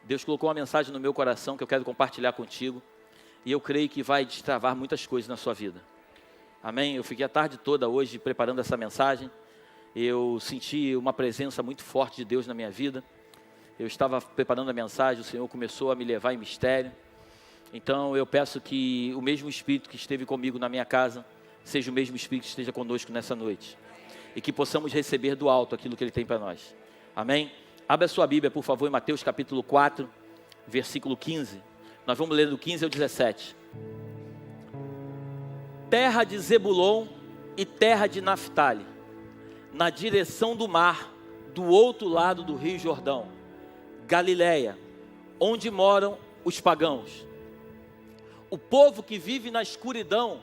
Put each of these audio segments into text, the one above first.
Deus colocou uma mensagem no meu coração que eu quero compartilhar contigo. E eu creio que vai destravar muitas coisas na sua vida. Amém? Eu fiquei a tarde toda hoje preparando essa mensagem. Eu senti uma presença muito forte de Deus na minha vida. Eu estava preparando a mensagem, o Senhor começou a me levar em mistério. Então eu peço que o mesmo Espírito que esteve comigo na minha casa, seja o mesmo Espírito que esteja conosco nessa noite. E que possamos receber do alto aquilo que Ele tem para nós. Amém? Abra a sua Bíblia, por favor, em Mateus capítulo 4, versículo 15. Nós vamos ler do 15 ao 17. Terra de Zebulon e terra de Naftali, na direção do mar, do outro lado do rio Jordão, Galileia, onde moram os pagãos. O povo que vive na escuridão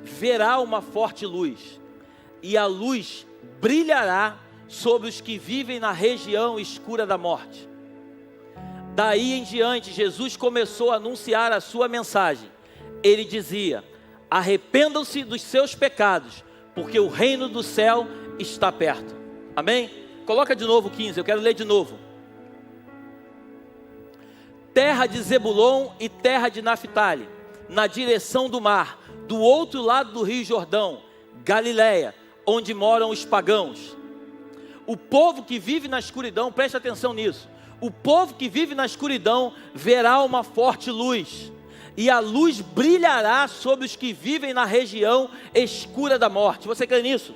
verá uma forte luz, e a luz brilhará sobre os que vivem na região escura da morte. Daí em diante, Jesus começou a anunciar a sua mensagem. Ele dizia: arrependam-se dos seus pecados, porque o reino do céu está perto. Amém? Coloca de novo 15, eu quero ler de novo. Terra de Zebulon e terra de Naftali, na direção do mar, do outro lado do rio Jordão, Galileia, onde moram os pagãos. O povo que vive na escuridão, preste atenção nisso. O povo que vive na escuridão verá uma forte luz, e a luz brilhará sobre os que vivem na região escura da morte. Você crê nisso?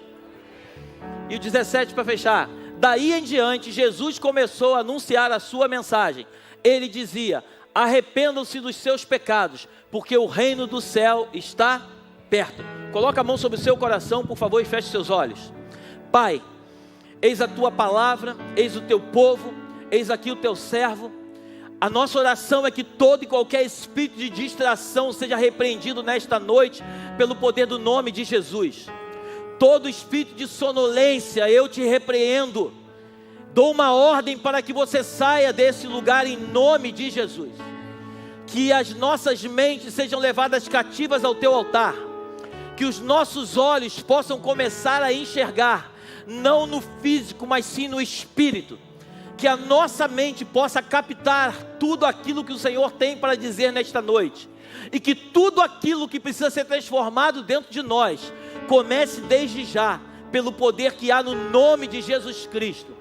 E o 17 para fechar. Daí em diante, Jesus começou a anunciar a sua mensagem. Ele dizia: arrependam-se dos seus pecados, porque o reino do céu está perto. Coloca a mão sobre o seu coração, por favor, e feche seus olhos. Pai, eis a tua palavra, eis o teu povo, eis aqui o teu servo. A nossa oração é que todo e qualquer espírito de distração seja repreendido nesta noite, pelo poder do nome de Jesus. Todo espírito de sonolência, eu te repreendo. Dou uma ordem para que você saia desse lugar em nome de Jesus. Que as nossas mentes sejam levadas cativas ao teu altar. Que os nossos olhos possam começar a enxergar, não no físico, mas sim no espírito. Que a nossa mente possa captar tudo aquilo que o Senhor tem para dizer nesta noite. E que tudo aquilo que precisa ser transformado dentro de nós, comece desde já, pelo poder que há no nome de Jesus Cristo.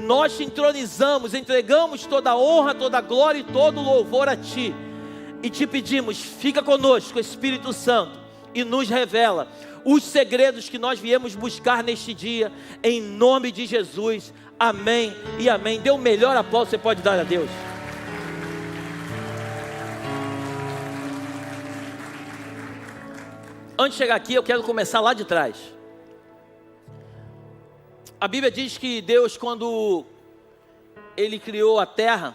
Nós te entronizamos, entregamos toda a honra, toda a glória e todo o louvor a Ti. E te pedimos, fica conosco, Espírito Santo, e nos revela os segredos que nós viemos buscar neste dia, em nome de Jesus. Amém e amém. Dê o melhor aplauso que você pode dar a Deus. Antes de chegar aqui, eu quero começar lá de trás. A Bíblia diz que Deus, quando Ele criou a terra,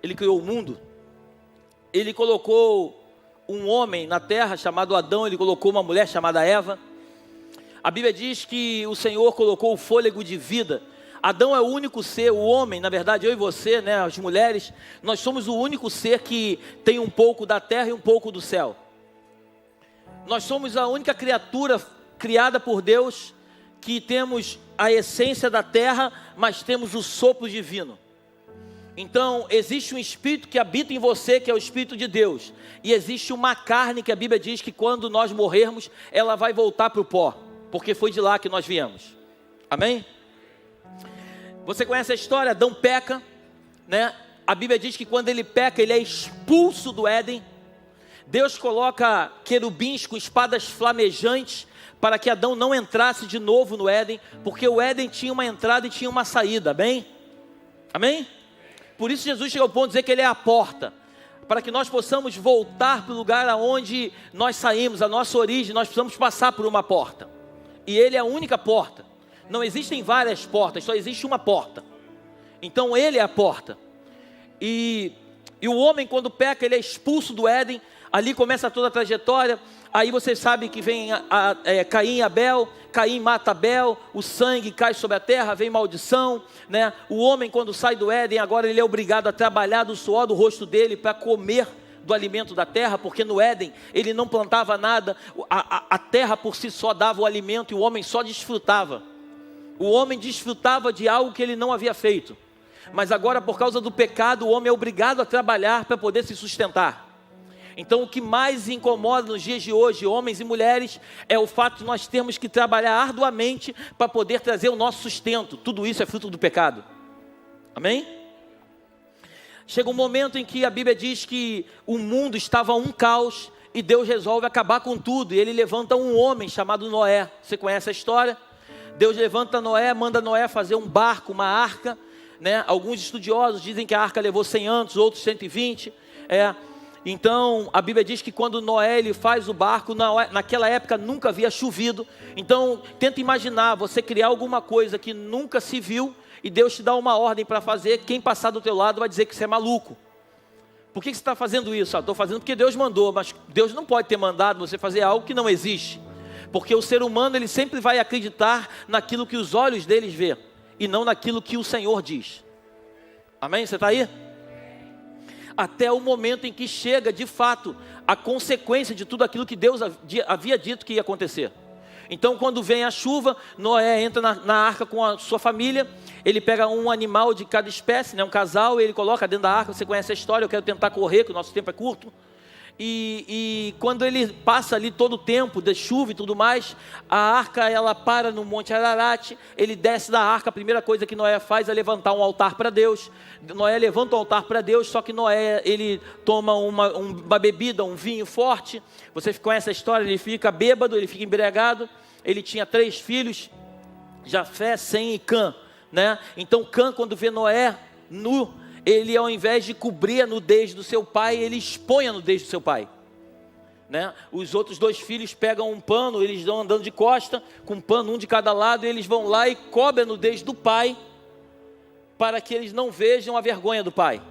Ele criou o mundo, Ele colocou um homem na terra chamado Adão, Ele colocou uma mulher chamada Eva. A Bíblia diz que o Senhor colocou o fôlego de vida. Adão é o único ser, o homem, na verdade eu e você, né, as mulheres, nós somos o único ser que tem um pouco da terra e um pouco do céu. Nós somos a única criatura criada por Deus que temos a essência da terra, mas temos o sopro divino. Então existe um espírito que habita em você, que é o Espírito de Deus, e existe uma carne que a Bíblia diz que quando nós morrermos, ela vai voltar para o pó, porque foi de lá que nós viemos. Amém? Você conhece a história? Adão peca, né? A Bíblia diz que quando ele peca, ele é expulso do Éden. Deus coloca querubins com espadas flamejantes para que Adão não entrasse de novo no Éden, porque o Éden tinha uma entrada e tinha uma saída, amém? Amém? Por isso Jesus chegou ao ponto de dizer que Ele é a porta, para que nós possamos voltar para o lugar aonde nós saímos, a nossa origem. Nós precisamos passar por uma porta, e Ele é a única porta. Não existem várias portas, só existe uma porta. Então Ele é a porta. E o homem, quando peca, ele é expulso do Éden. Ali começa toda a trajetória. Aí você sabe que vem Caim e Abel. Caim mata Abel, o sangue cai sobre a terra, vem maldição, né? O homem, quando sai do Éden, agora ele é obrigado a trabalhar do suor do rosto dele para comer do alimento da terra, porque no Éden ele não plantava nada, a terra por si só dava o alimento e o homem só desfrutava. O homem desfrutava de algo que ele não havia feito. Mas agora, por causa do pecado, o homem é obrigado a trabalhar para poder se sustentar. Então, o que mais incomoda nos dias de hoje, homens e mulheres, é o fato de nós termos que trabalhar arduamente para poder trazer o nosso sustento. Tudo isso é fruto do pecado. Amém? Chega um momento em que a Bíblia diz que o mundo estava um caos e Deus resolve acabar com tudo. E Ele levanta um homem chamado Noé. Você conhece a história? Deus levanta Noé, manda Noé fazer um barco, uma arca, né? Alguns estudiosos dizem que a arca levou 100 anos, outros 120. Então, a Bíblia diz que quando Noé ele faz o barco, naquela época nunca havia chovido. Então, tenta imaginar você criar alguma coisa que nunca se viu e Deus te dá uma ordem para fazer. Quem passar do teu lado vai dizer que você é maluco. Por que você está fazendo isso? Estou fazendo porque Deus mandou, mas Deus não pode ter mandado você fazer algo que não existe. Porque o ser humano ele sempre vai acreditar naquilo que os olhos deles vê e não naquilo que o Senhor diz. Amém? Você está aí? Até o momento em que chega, de fato, a consequência de tudo aquilo que Deus havia dito que ia acontecer. Então, quando vem a chuva, Noé entra na arca com a sua família, ele pega um animal de cada espécie, né, um casal, e ele coloca dentro da arca. Você conhece a história, eu quero tentar correr, que o nosso tempo é curto. E quando ele passa ali todo o tempo de chuva e tudo mais, a arca ela para no Monte Ararat, ele desce da arca, a primeira coisa que Noé faz é levantar um altar para Deus. Noé levanta um altar para Deus, só que Noé ele toma uma bebida, um vinho forte. Você conhece a história, ele fica bêbado, ele fica embriagado. Ele tinha 3 filhos, Jafé, Sem e Cã, né? Então Cã, quando vê Noé nu, ele ao invés de cobrir a nudez do seu pai, ele expõe a nudez do seu pai, né? Os outros 2 filhos pegam um pano, eles vão andando de costa, com um pano um de cada lado, e eles vão lá e cobrem a nudez do pai, para que eles não vejam a vergonha do pai.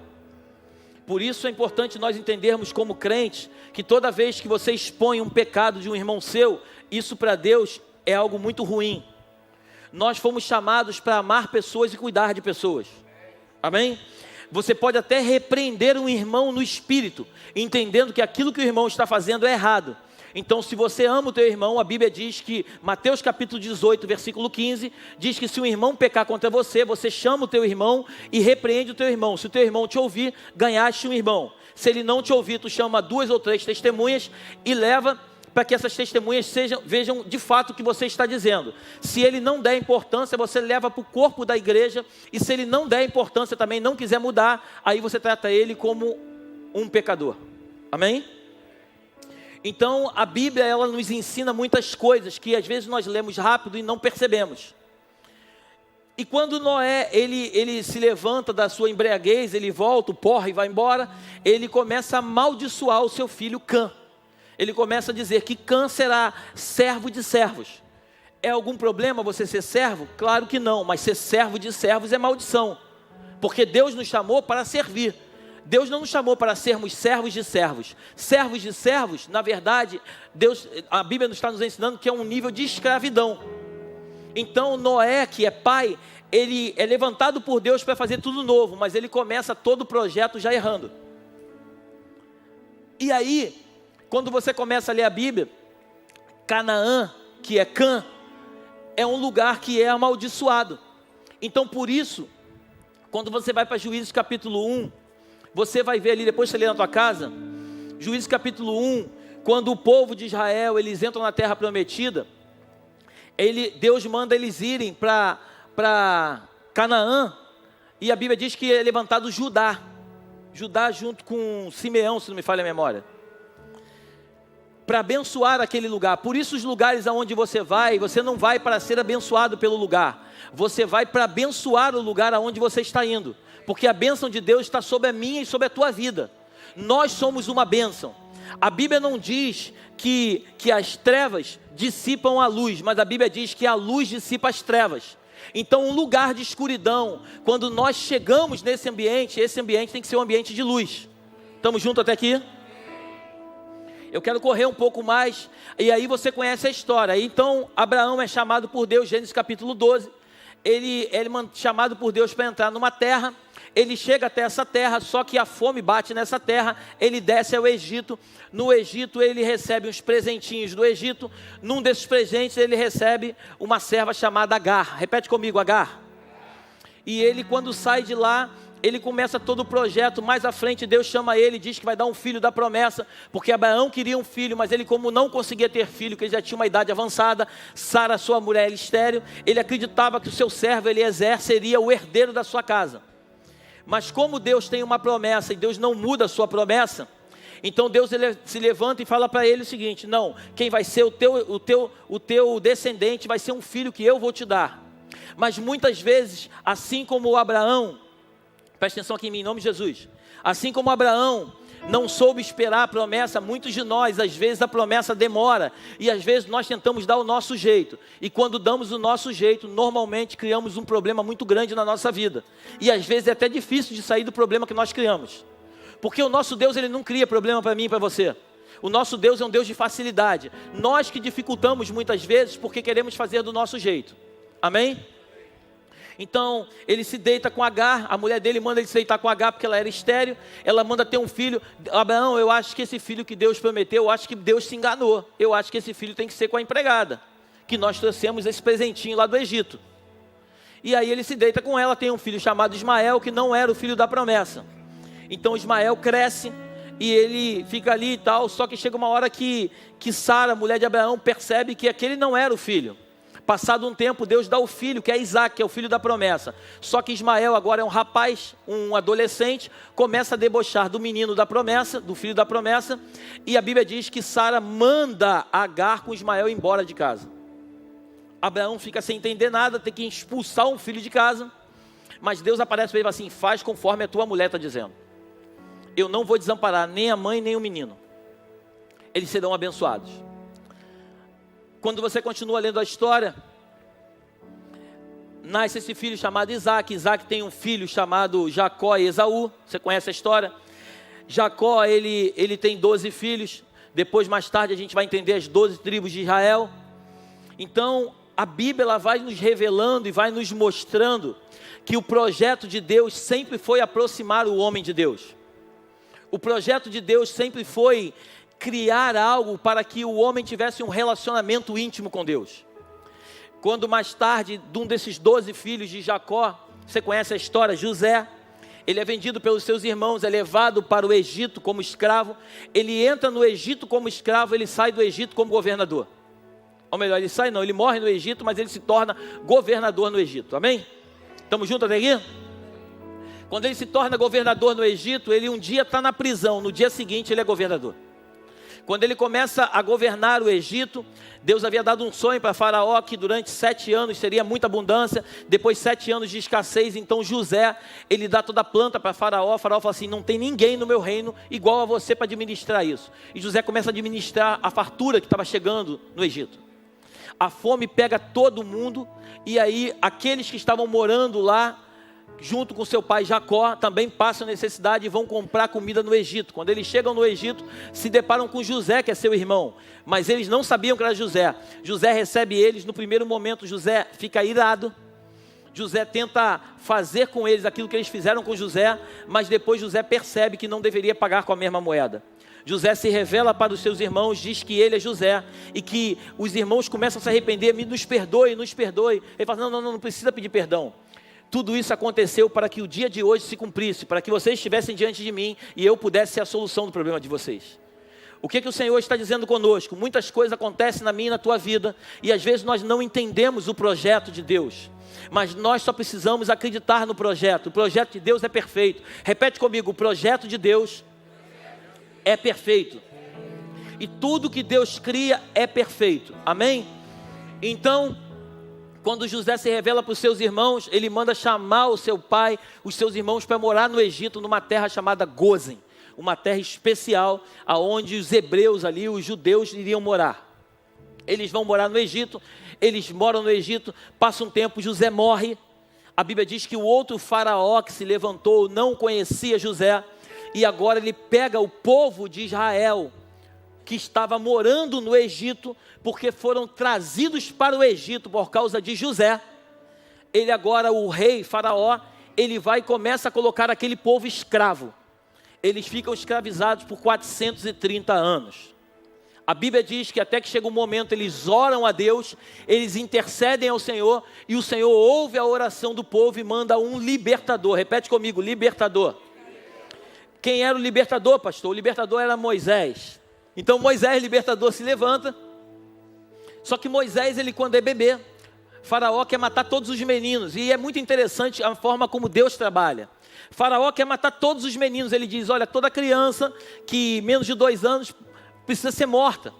Por isso é importante nós entendermos como crentes, que toda vez que você expõe um pecado de um irmão seu, isso para Deus é algo muito ruim. Nós fomos chamados para amar pessoas e cuidar de pessoas. Amém? Você pode até repreender um irmão no espírito, entendendo que aquilo que o irmão está fazendo é errado. Então, se você ama o teu irmão, a Bíblia diz que, Mateus capítulo 18, versículo 15, diz que se um irmão pecar contra você, você chama o teu irmão e repreende o teu irmão. Se o teu irmão te ouvir, ganhaste um irmão. Se ele não te ouvir, tu chama 2 ou 3 testemunhas e leva para que essas testemunhas vejam de fato o que você está dizendo. Se ele não der importância, você leva para o corpo da igreja, e se ele não der importância também, não quiser mudar, aí você trata ele como um pecador. Amém? Então a Bíblia ela nos ensina muitas coisas que às vezes nós lemos rápido e não percebemos. E quando Noé ele se levanta da sua embriaguez, ele volta, o porra e vai embora, ele começa a amaldiçoar o seu filho Cã. Ele começa a dizer que Cã será servo de servos. É algum problema você ser servo? Claro que não, mas ser servo de servos é maldição. Porque Deus nos chamou para servir. Deus não nos chamou para sermos servos de servos. Servos de servos, na verdade, a Bíblia nos está nos ensinando que é um nível de escravidão. Então Noé, que é pai, ele é levantado por Deus para fazer tudo novo, mas ele começa todo o projeto já errando. E aí, quando você começa a ler a Bíblia, Canaã, que é Cã, é um lugar que é amaldiçoado. Então por isso, quando você vai para Juízes capítulo 1, você vai ver ali, depois você lê na tua casa, Juízes capítulo 1, quando o povo de Israel, eles entram na terra prometida, Deus manda eles irem para Canaã, e a Bíblia diz que é levantado Judá junto com Simeão, se não me falha a memória, para abençoar aquele lugar. Por isso os lugares aonde você não vai para ser abençoado pelo lugar, você vai para abençoar o lugar aonde você está indo, porque a bênção de Deus está sobre a minha e sobre a tua vida. Nós somos uma bênção. A Bíblia não diz que as trevas dissipam a luz, mas a Bíblia diz que a luz dissipa as trevas. Então um lugar de escuridão, quando nós chegamos nesse ambiente, esse ambiente tem que ser um ambiente de luz. Estamos juntos até aqui? Eu quero correr um pouco mais, e aí você conhece a história. Então Abraão é chamado por Deus, Gênesis capítulo 12, ele é chamado por Deus para entrar numa terra. Ele chega até essa terra, só que a fome bate nessa terra, ele desce ao Egito. No Egito ele recebe uns presentinhos do Egito. Num desses presentes ele recebe uma serva chamada Agar. Repete comigo, Agar. E ele, quando sai de lá, ele começa todo o projeto. Mais à frente Deus chama ele e diz que vai dar um filho da promessa, porque Abraão queria um filho, mas ele, como não conseguia ter filho, que ele já tinha uma idade avançada, Sara, sua mulher, era estéril, ele acreditava que o seu servo Eliezer seria o herdeiro da sua casa. Mas como Deus tem uma promessa e Deus não muda a sua promessa, então Deus se levanta e fala para ele o seguinte: não, quem vai ser o teu descendente vai ser um filho que eu vou te dar. Mas muitas vezes, assim como Abraão, presta atenção aqui em mim, em nome de Jesus, assim como Abraão não soube esperar a promessa, muitos de nós, às vezes a promessa demora, e às vezes nós tentamos dar o nosso jeito, e quando damos o nosso jeito, normalmente criamos um problema muito grande na nossa vida, e às vezes é até difícil de sair do problema que nós criamos, porque o nosso Deus, ele não cria problema para mim e para você. O nosso Deus é um Deus de facilidade. Nós que dificultamos muitas vezes porque queremos fazer do nosso jeito. Amém? Então, ele se deita com Agar, a mulher dele manda ele se deitar com Agar porque ela era estéril, ela manda ter um filho. Abraão, eu acho que esse filho que Deus prometeu, eu acho que Deus se enganou, eu acho que esse filho tem que ser com a empregada, que nós trouxemos esse presentinho lá do Egito. E aí ele se deita com ela, tem um filho chamado Ismael, que não era o filho da promessa. Então Ismael cresce, e ele fica ali e tal, só que chega uma hora que Sara, mulher de Abraão, percebe que aquele não era o filho. Passado um tempo, Deus dá o filho, que é Isaac, que é o filho da promessa. Só que Ismael agora é um rapaz, um adolescente, começa a debochar do menino da promessa, do filho da promessa, e a Bíblia diz que Sara manda Agar com Ismael embora de casa. Abraão fica sem entender nada, tem que expulsar um filho de casa, mas Deus aparece para ele assim: faz conforme a tua mulher está dizendo. Eu não vou desamparar nem a mãe nem o menino. Eles serão abençoados. Quando você continua lendo a história, nasce esse filho chamado Isaac. Isaac tem um filho chamado Jacó e Esaú. Você conhece a história? Jacó, ele tem 12 filhos. Depois, mais tarde, a gente vai entender as 12 tribos de Israel. Então, a Bíblia ela vai nos revelando e vai nos mostrando que o projeto de Deus sempre foi aproximar o homem de Deus. O projeto de Deus sempre foi criar algo para que o homem tivesse um relacionamento íntimo com Deus. Quando mais tarde, de um desses 12 filhos de Jacó, você conhece a história, José, ele é vendido pelos seus irmãos, é levado para o Egito como escravo, ele entra no Egito como escravo, ele sai do Egito como governador. Ou melhor, ele morre no Egito, mas ele se torna governador no Egito, amém? Estamos juntos até aqui? Quando ele se torna governador no Egito, ele um dia está na prisão, no dia seguinte ele é governador. Quando ele começa a governar o Egito, Deus havia dado um sonho para Faraó que durante 7 anos seria muita abundância, depois 7 anos de escassez. Então José, ele dá toda a planta para Faraó fala assim: não tem ninguém no meu reino igual a você para administrar isso. E José começa a administrar a fartura que estava chegando no Egito. A fome pega todo mundo, e aí aqueles que estavam morando lá, junto com seu pai Jacó, também passam necessidade e vão comprar comida no Egito. Quando eles chegam no Egito, se deparam com José, que é seu irmão, mas eles não sabiam que era José. José recebe eles, no primeiro momento José fica irado, José tenta fazer com eles aquilo que eles fizeram com José, mas depois José percebe que não deveria pagar com a mesma moeda. José se revela para os seus irmãos, diz que ele é José, e que os irmãos começam a se arrepender: nos perdoe, nos perdoe. Ele fala: não precisa pedir perdão. Tudo isso aconteceu para que o dia de hoje se cumprisse, para que vocês estivessem diante de mim e eu pudesse ser a solução do problema de vocês. O que o Senhor está dizendo conosco? Muitas coisas acontecem na minha e na tua vida, e às vezes nós não entendemos o projeto de Deus, mas nós só precisamos acreditar no projeto. O projeto de Deus é perfeito. Repete comigo: o projeto de Deus é perfeito, e tudo que Deus cria é perfeito, amém? Então, quando José se revela para os seus irmãos, ele manda chamar o seu pai, os seus irmãos, para morar no Egito, numa terra chamada Gósen, uma terra especial, aonde os hebreus ali, os judeus, iriam morar. Eles vão morar no Egito, eles moram no Egito, passa um tempo, José morre. A Bíblia diz que o outro faraó que se levantou não conhecia José, e agora ele pega o povo de Israel, que estava morando no Egito, porque foram trazidos para o Egito por causa de José. Ele agora, o rei Faraó, ele vai e começa a colocar aquele povo escravo. Eles ficam escravizados por 430 anos. A Bíblia diz que até que chega um momento, eles oram a Deus, eles intercedem ao Senhor, e o Senhor ouve a oração do povo e manda um libertador. Repete comigo, libertador. Quem era o libertador, pastor? O libertador era Moisés. Então Moisés, libertador, se levanta. Só que Moisés, ele quando é bebê, Faraó quer matar todos os meninos. E é muito interessante a forma como Deus trabalha. Faraó quer matar todos os meninos. Ele diz, olha, toda criança que menos de 2 anos precisa ser morta.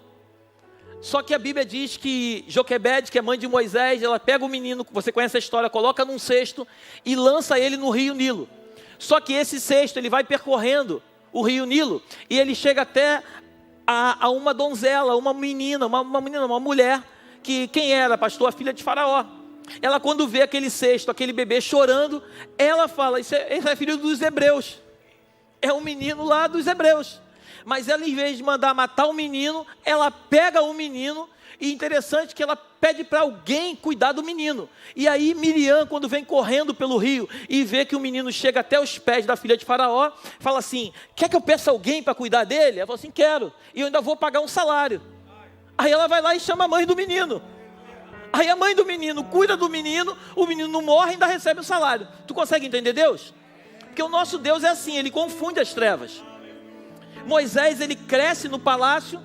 Só que a Bíblia diz que Joquebede, que é mãe de Moisés, ela pega o menino, você conhece a história, coloca num cesto e lança ele no rio Nilo. Só que esse cesto, ele vai percorrendo o rio Nilo e ele chega até a uma donzela, uma menina, uma mulher, que quem era, pastor? A filha de Faraó. Ela quando vê aquele cesto, aquele bebê chorando, ela fala, esse é filho dos hebreus. É um menino lá dos hebreus. Mas ela, em vez de mandar matar o menino, ela pega o menino, e interessante que ela pede para alguém cuidar do menino. E aí Miriam, quando vem correndo pelo rio e vê que o menino chega até os pés da filha de Faraó, fala assim, quer que eu peça alguém para cuidar dele? Ela fala assim, quero, e eu ainda vou pagar um salário. Aí ela vai lá e chama a mãe do menino. Aí a mãe do menino cuida do menino, o menino não morre e ainda recebe o salário. Tu consegue entender Deus? Porque o nosso Deus é assim, ele confunde as trevas. Moisés, ele cresce no palácio.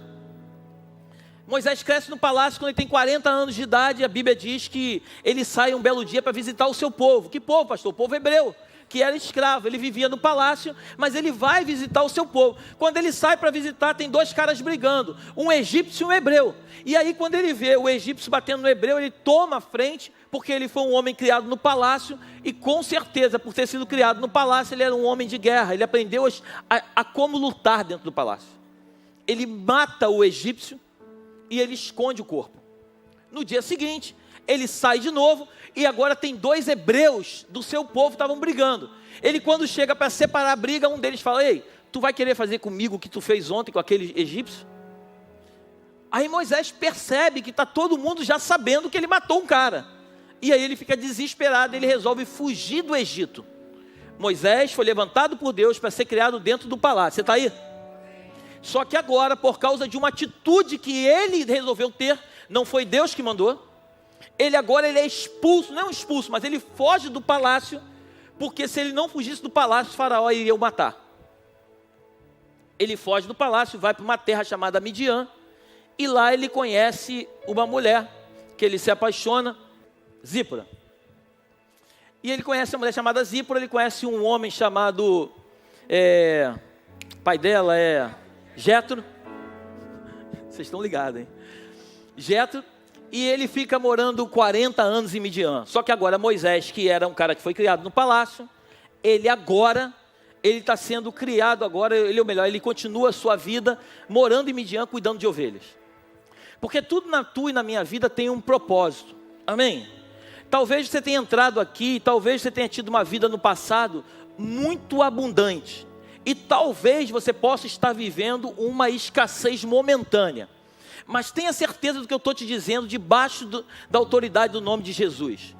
Moisés cresce no palácio quando ele tem 40 anos de idade. A Bíblia diz que ele sai um belo dia para visitar o seu povo. Que povo, pastor? O povo hebreu, que era escravo. Ele vivia no palácio, mas ele vai visitar o seu povo. Quando ele sai para visitar, tem 2 caras brigando, um egípcio e um hebreu. E aí quando ele vê o egípcio batendo no hebreu, ele toma a frente, porque ele foi um homem criado no palácio, e com certeza, por ter sido criado no palácio, ele era um homem de guerra. Ele aprendeu a como lutar dentro do palácio. Ele mata o egípcio e ele esconde o corpo. No dia seguinte, ele sai de novo, e agora tem 2 hebreus do seu povo que estavam brigando. Ele quando chega para separar a briga, um deles fala, ei, tu vai querer fazer comigo o que tu fez ontem com aquele egípcio? Aí Moisés percebe que está todo mundo já sabendo que ele matou um cara. E aí ele fica desesperado, ele resolve fugir do Egito. Moisés foi levantado por Deus para ser criado dentro do palácio. Você está aí? Só que agora, por causa de uma atitude que ele resolveu ter, não foi Deus que mandou. Ele agora é expulso, não expulso, mas ele foge do palácio, porque se ele não fugisse do palácio, o faraó iria o matar. Ele foge do palácio, vai para uma terra chamada Midian, e lá ele conhece uma mulher, que ele se apaixona, Zípora. E ele conhece uma mulher chamada Zípora, ele conhece um homem chamado, pai dela é Jetro. Vocês estão ligados, hein? Jetro. E ele fica morando 40 anos em Midian. Só que agora Moisés, que era um cara que foi criado no palácio, ele está sendo criado agora, ele continua a sua vida morando em Midian, cuidando de ovelhas. Porque tudo na tua e na minha vida tem um propósito. Amém? Talvez você tenha entrado aqui, talvez você tenha tido uma vida no passado muito abundante. E talvez você possa estar vivendo uma escassez momentânea. Mas tenha certeza do que eu estou te dizendo, debaixo da autoridade do nome de Jesus.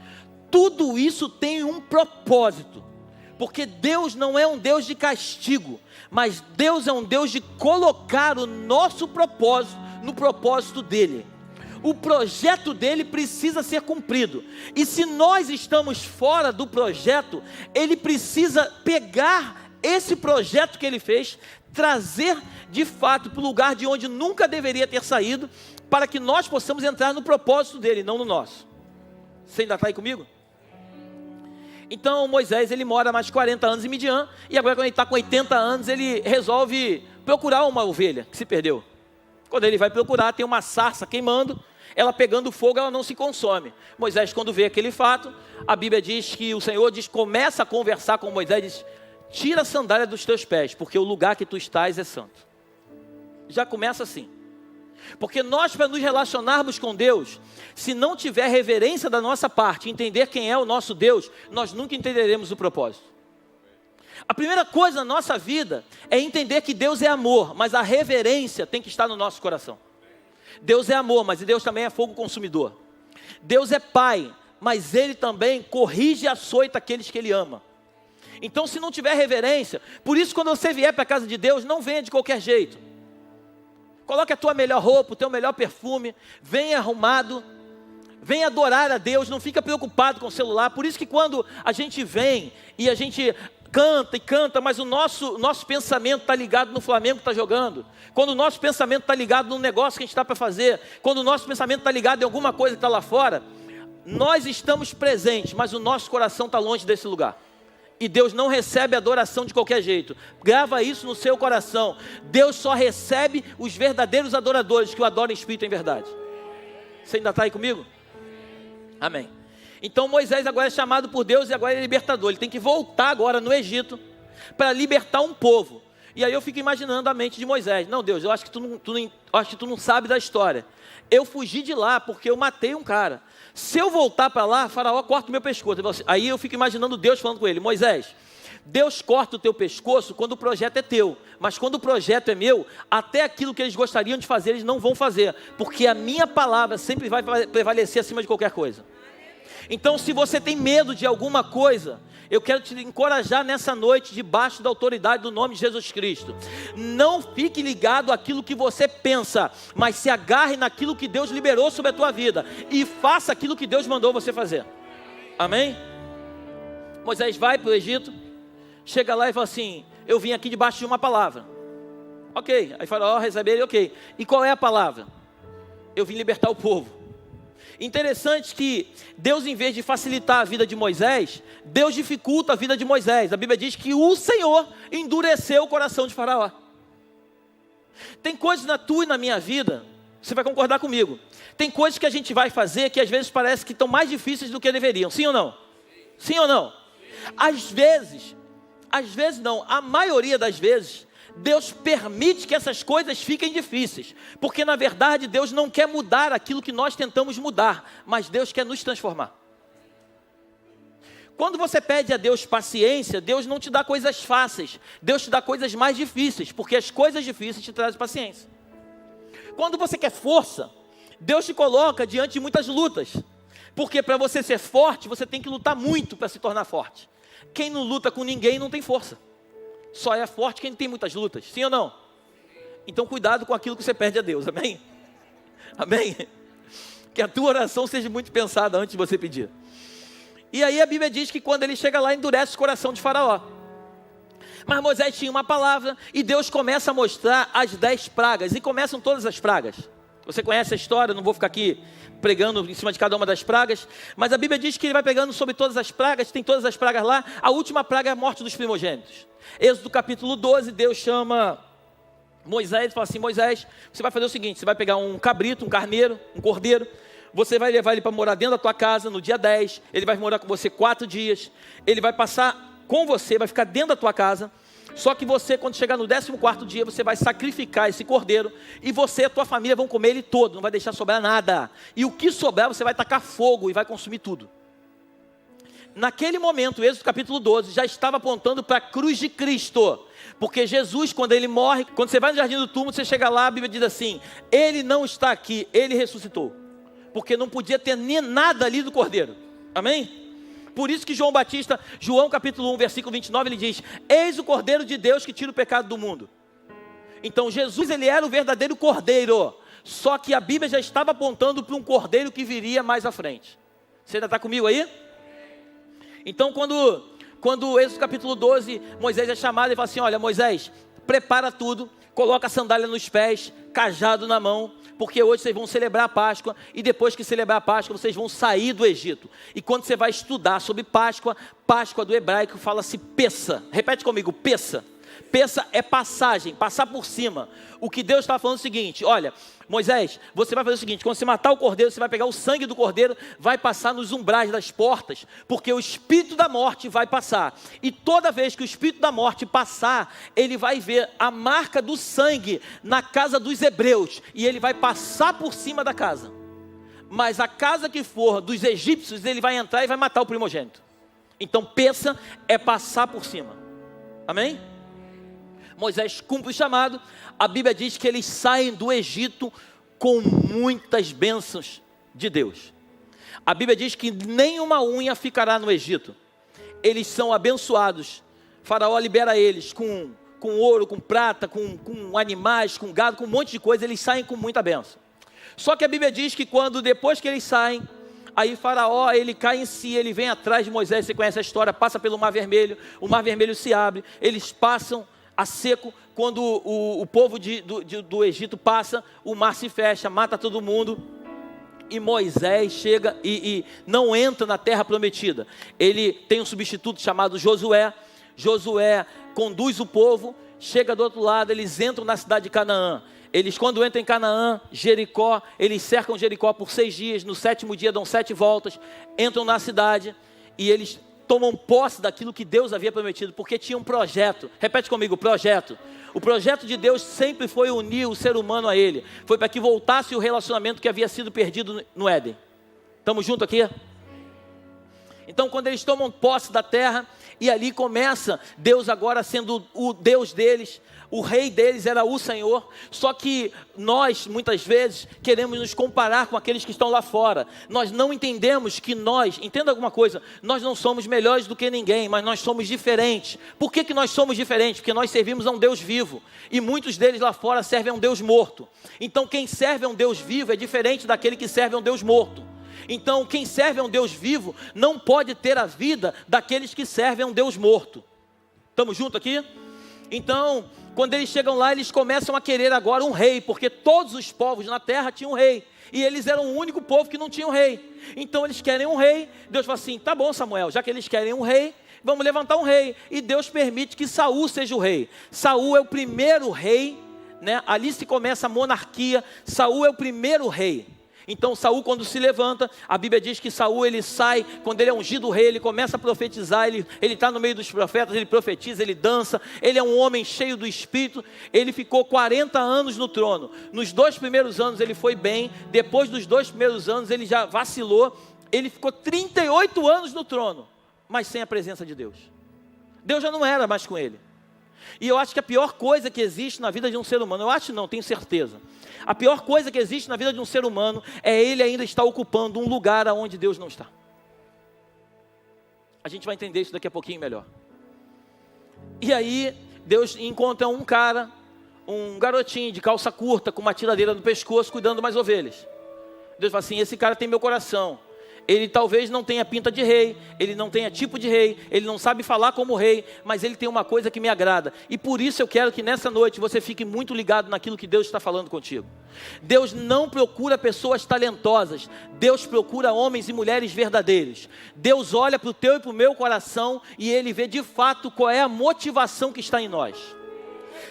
Tudo isso tem um propósito. Porque Deus não é um Deus de castigo, mas Deus é um Deus de colocar o nosso propósito no propósito dEle. O projeto dEle precisa ser cumprido. E se nós estamos fora do projeto, Ele precisa pegar esse projeto que Ele fez, trazer de fato para o lugar de onde nunca deveria ter saído, para que nós possamos entrar no propósito dEle, não no nosso. Você ainda está aí comigo? Então Moisés, ele mora mais 40 anos em Midian, e agora quando ele está com 80 anos, ele resolve procurar uma ovelha que se perdeu. Quando ele vai procurar, tem uma sarça queimando, ela pegando fogo, ela não se consome. Moisés, quando vê aquele fato, a Bíblia diz que o Senhor começa a conversar com Moisés, diz, tira a sandália dos teus pés, porque o lugar que tu estás é santo. Já começa assim. Porque nós, para nos relacionarmos com Deus, se não tiver reverência da nossa parte, entender quem é o nosso Deus, nós nunca entenderemos o propósito. A primeira coisa na nossa vida é entender que Deus é amor, mas a reverência tem que estar no nosso coração. Deus é amor, mas Deus também é fogo consumidor. Deus é pai, mas Ele também corrige e açoita aqueles que Ele ama. Então, se não tiver reverência, por isso quando você vier para a casa de Deus, não venha de qualquer jeito. Coloque a tua melhor roupa, o teu melhor perfume, venha arrumado, venha adorar a Deus, não fica preocupado com o celular. Por isso que quando a gente vem e a gente canta e canta, mas o nosso pensamento está ligado no Flamengo que está jogando, quando o nosso pensamento está ligado no negócio que a gente está para fazer, quando o nosso pensamento está ligado em alguma coisa que está lá fora, nós estamos presentes, mas o nosso coração está longe desse lugar. E Deus não recebe adoração de qualquer jeito. Grava isso no seu coração. Deus só recebe os verdadeiros adoradores que o adoram em espírito e em verdade. Você ainda está aí comigo? Amém. Então Moisés agora é chamado por Deus e agora é libertador. Ele tem que voltar agora no Egito para libertar um povo. E aí eu fico imaginando a mente de Moisés. Não, Deus, eu acho que tu não sabe da história. Eu fugi de lá porque eu matei um cara. Se eu voltar para lá, Faraó corta o meu pescoço. Aí eu fico imaginando Deus falando com ele: Moisés, Deus corta o teu pescoço quando o projeto é teu, mas quando o projeto é meu, até aquilo que eles gostariam de fazer, eles não vão fazer, porque a minha palavra sempre vai prevalecer acima de qualquer coisa. Então, se você tem medo de alguma coisa, eu quero te encorajar nessa noite, debaixo da autoridade do nome de Jesus Cristo. Não fique ligado àquilo que você pensa, mas se agarre naquilo que Deus liberou sobre a tua vida e faça aquilo que Deus mandou você fazer. Amém? Moisés vai para o Egito, chega lá e fala assim: eu vim aqui debaixo de uma palavra. Ok, aí Faraó recebe ele, ok. E qual é a palavra? Eu vim libertar o povo. Interessante que Deus, em vez de facilitar a vida de Moisés, Deus dificulta a vida de Moisés. A Bíblia diz que o Senhor endureceu o coração de Faraó. Tem coisas na tua e na minha vida, você vai concordar comigo, tem coisas que a gente vai fazer que às vezes parece que estão mais difíceis do que deveriam. Sim ou não? Sim ou não? Às vezes não, a maioria das vezes Deus permite que essas coisas fiquem difíceis, porque na verdade Deus não quer mudar aquilo que nós tentamos mudar, mas Deus quer nos transformar. Quando você pede a Deus paciência, Deus não te dá coisas fáceis, Deus te dá coisas mais difíceis, porque as coisas difíceis te trazem paciência. Quando você quer força, Deus te coloca diante de muitas lutas, porque para você ser forte, você tem que lutar muito para se tornar forte. Quem não luta com ninguém não tem força. Só é forte quem tem muitas lutas, sim ou não? Então cuidado com aquilo que você pede a Deus, amém? Amém? Que a tua oração seja muito pensada antes de você pedir. E aí a Bíblia diz que quando ele chega lá, endurece o coração de Faraó. Mas Moisés tinha uma palavra e Deus começa a mostrar as 10 pragas, e começam todas as pragas. Você conhece a história, não vou ficar aqui pregando em cima de cada uma das pragas, mas a Bíblia diz que ele vai pregando sobre todas as pragas, tem todas as pragas lá. A última praga é a morte dos primogênitos. Êxodo capítulo 12, Deus chama Moisés e fala assim: Moisés, você vai fazer o seguinte, você vai pegar um cabrito, um carneiro, um cordeiro, você vai levar ele para morar dentro da tua casa no dia 10, ele vai morar com você 4 dias, ele vai passar com você, vai ficar dentro da tua casa. Só que você, quando chegar no 14º dia, você vai sacrificar esse cordeiro, e você e a tua família vão comer ele todo, não vai deixar sobrar nada, e o que sobrar você vai tacar fogo e vai consumir tudo. Naquele momento, Êxodo capítulo 12, já estava apontando para a cruz de Cristo, porque Jesus, quando ele morre, quando você vai no jardim do túmulo, você chega lá, a Bíblia diz assim: ele não está aqui, ele ressuscitou, porque não podia ter nem nada ali do cordeiro, amém? Por isso que João capítulo 1, versículo 29, ele diz: eis o Cordeiro de Deus que tira o pecado do mundo. Então Jesus, ele era o verdadeiro Cordeiro, só que a Bíblia já estava apontando para um Cordeiro que viria mais à frente. Você ainda está comigo aí? Então quando Êxodo capítulo 12, Moisés é chamado e fala assim: olha Moisés, prepara tudo, coloca a sandália nos pés, cajado na mão, porque hoje vocês vão celebrar a Páscoa, e depois que celebrar a Páscoa, vocês vão sair do Egito. E quando você vai estudar sobre Páscoa, Páscoa do hebraico fala-se Pessa. Repete comigo, Pessa. Pessa é passagem, passar por cima. O que Deus está falando é o seguinte: olha, Moisés, você vai fazer o seguinte, quando você matar o cordeiro, você vai pegar o sangue do cordeiro, vai passar nos umbrais das portas, porque o espírito da morte vai passar. E toda vez que o espírito da morte passar, ele vai ver a marca do sangue na casa dos hebreus, e ele vai passar por cima da casa. Mas a casa que for dos egípcios, ele vai entrar e vai matar o primogênito. Então Pessa é passar por cima. Amém? Moisés cumpre o chamado. A Bíblia diz que eles saem do Egito com muitas bênçãos de Deus. A Bíblia diz que nenhuma unha ficará no Egito. Eles são abençoados. Faraó libera eles com com ouro, com prata, com animais, com gado, com um monte de coisa, eles saem com muita bênção. Só que a Bíblia diz que depois que eles saem, aí Faraó, ele cai em si, ele vem atrás de Moisés, você conhece a história, passa pelo Mar Vermelho, o Mar Vermelho se abre, eles passam a seco. Quando o povo do Egito passa, o mar se fecha, mata todo mundo, e Moisés chega e não entra na terra prometida. Ele tem um substituto chamado Josué. Josué conduz o povo, chega do outro lado, eles entram na cidade de Canaã. Eles, quando entram em Canaã, Jericó, eles cercam Jericó por 6 dias, no 7º dia dão 7 voltas, entram na cidade e eles tomam posse daquilo que Deus havia prometido, porque tinha um projeto. Repete comigo, projeto. O projeto de Deus sempre foi unir o ser humano a Ele. Foi para que voltasse o relacionamento que havia sido perdido no Éden. Estamos juntos aqui? Então, quando eles tomam posse da terra, e ali começa Deus agora sendo o Deus deles, o rei deles era o Senhor. Só que nós, muitas vezes, queremos nos comparar com aqueles que estão lá fora. Nós não entendemos que entenda alguma coisa, nós não somos melhores do que ninguém, mas nós somos diferentes. Por que nós somos diferentes? Porque nós servimos a um Deus vivo, e muitos deles lá fora servem a um Deus morto. Então quem serve a um Deus vivo é diferente daquele que serve a um Deus morto. Então quem serve a um Deus vivo não pode ter a vida daqueles que servem a um Deus morto. Estamos juntos aqui? Então, quando eles chegam lá, eles começam a querer agora um rei, porque todos os povos na terra tinham um rei, e eles eram o único povo que não tinha um rei. Então eles querem um rei. Deus fala assim, tá bom, Samuel, já que eles querem um rei, vamos levantar um rei. E Deus permite que Saul seja o rei. Saul é o primeiro rei, né? Ali se começa a monarquia. Saul é o primeiro rei. Então Saul, quando se levanta, a Bíblia diz que Saul, ele sai, quando ele é ungido rei, ele começa a profetizar, ele está no meio dos profetas, ele profetiza, ele dança, ele é um homem cheio do Espírito. Ele ficou 40 anos no trono. Nos 2 primeiros anos ele foi bem, depois dos 2 primeiros anos ele já vacilou. Ele ficou 38 anos no trono, mas sem a presença de Deus. Deus já não era mais com ele. E eu acho que a pior coisa que existe na vida de um ser humano, eu acho não, tenho certeza, a pior coisa que existe na vida de um ser humano é ele ainda estar ocupando um lugar onde Deus não está. A gente vai entender isso daqui a pouquinho melhor. E aí Deus encontra um cara, um garotinho de calça curta, com uma tiradeira no pescoço, cuidando de umas ovelhas. Deus fala assim, esse cara tem meu coração. Ele talvez não tenha pinta de rei, ele não tenha tipo de rei, ele não sabe falar como rei, mas ele tem uma coisa que me agrada. E por isso eu quero que nessa noite você fique muito ligado naquilo que Deus está falando contigo. Deus não procura pessoas talentosas, Deus procura homens e mulheres verdadeiros. Deus olha para o teu e para o meu coração e Ele vê de fato qual é a motivação que está em nós.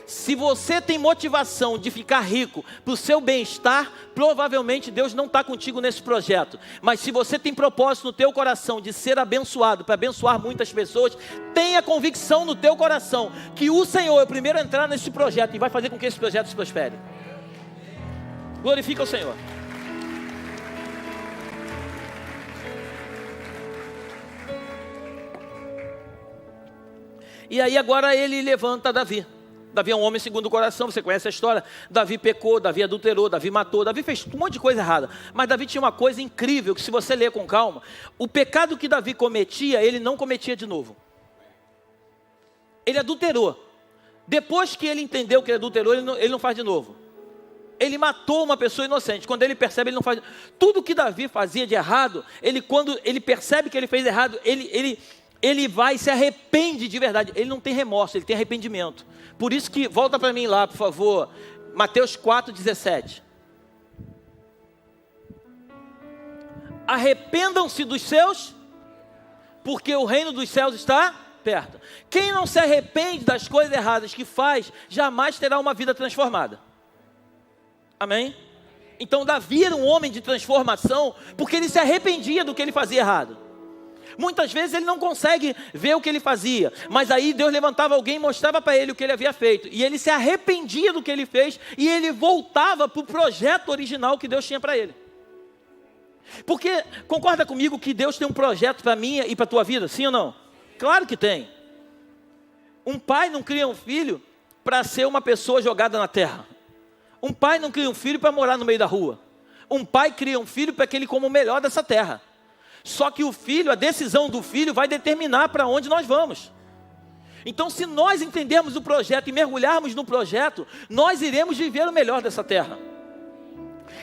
Se você tem motivação de ficar rico para o seu bem-estar, provavelmente Deus não está contigo nesse projeto. Mas se você tem propósito no teu coração de ser abençoado, para abençoar muitas pessoas, tenha convicção no teu coração que o Senhor é o primeiro a entrar nesse projeto e vai fazer com que esse projeto se prospere. Glorifica o Senhor. E aí agora ele levanta Davi. Davi é um homem segundo o coração, você conhece a história. Davi pecou, Davi adulterou, Davi matou, Davi fez um monte de coisa errada. Mas Davi tinha uma coisa incrível, que se você ler com calma, o pecado que Davi cometia, ele não cometia de novo. Ele adulterou. Depois que ele entendeu que ele adulterou, ele não faz de novo. Ele matou uma pessoa inocente. Quando ele percebe, ele não faz. Tudo que Davi fazia de errado, quando ele percebe que ele fez errado, ele vai e se arrepende de verdade. Ele não tem remorso, ele tem arrependimento. Por isso que, volta para mim lá, por favor, Mateus 4,17. Arrependam-se dos seus, porque o reino dos céus está perto. Quem não se arrepende das coisas erradas que faz, jamais terá uma vida transformada. Amém? Então Davi era um homem de transformação, porque ele se arrependia do que ele fazia errado. Muitas vezes ele não consegue ver o que ele fazia, mas aí Deus levantava alguém e mostrava para ele o que ele havia feito, e ele se arrependia do que ele fez, e ele voltava para o projeto original que Deus tinha para ele. Porque, concorda comigo que Deus tem um projeto para mim e para a tua vida, sim ou não? Claro que tem. Um pai não cria um filho para ser uma pessoa jogada na terra. Um pai não cria um filho para morar no meio da rua. Um pai cria um filho para que ele coma o melhor dessa terra. Só que o filho, a decisão do filho vai determinar para onde nós vamos. Então, se nós entendermos o projeto e mergulharmos no projeto, nós iremos viver o melhor dessa terra.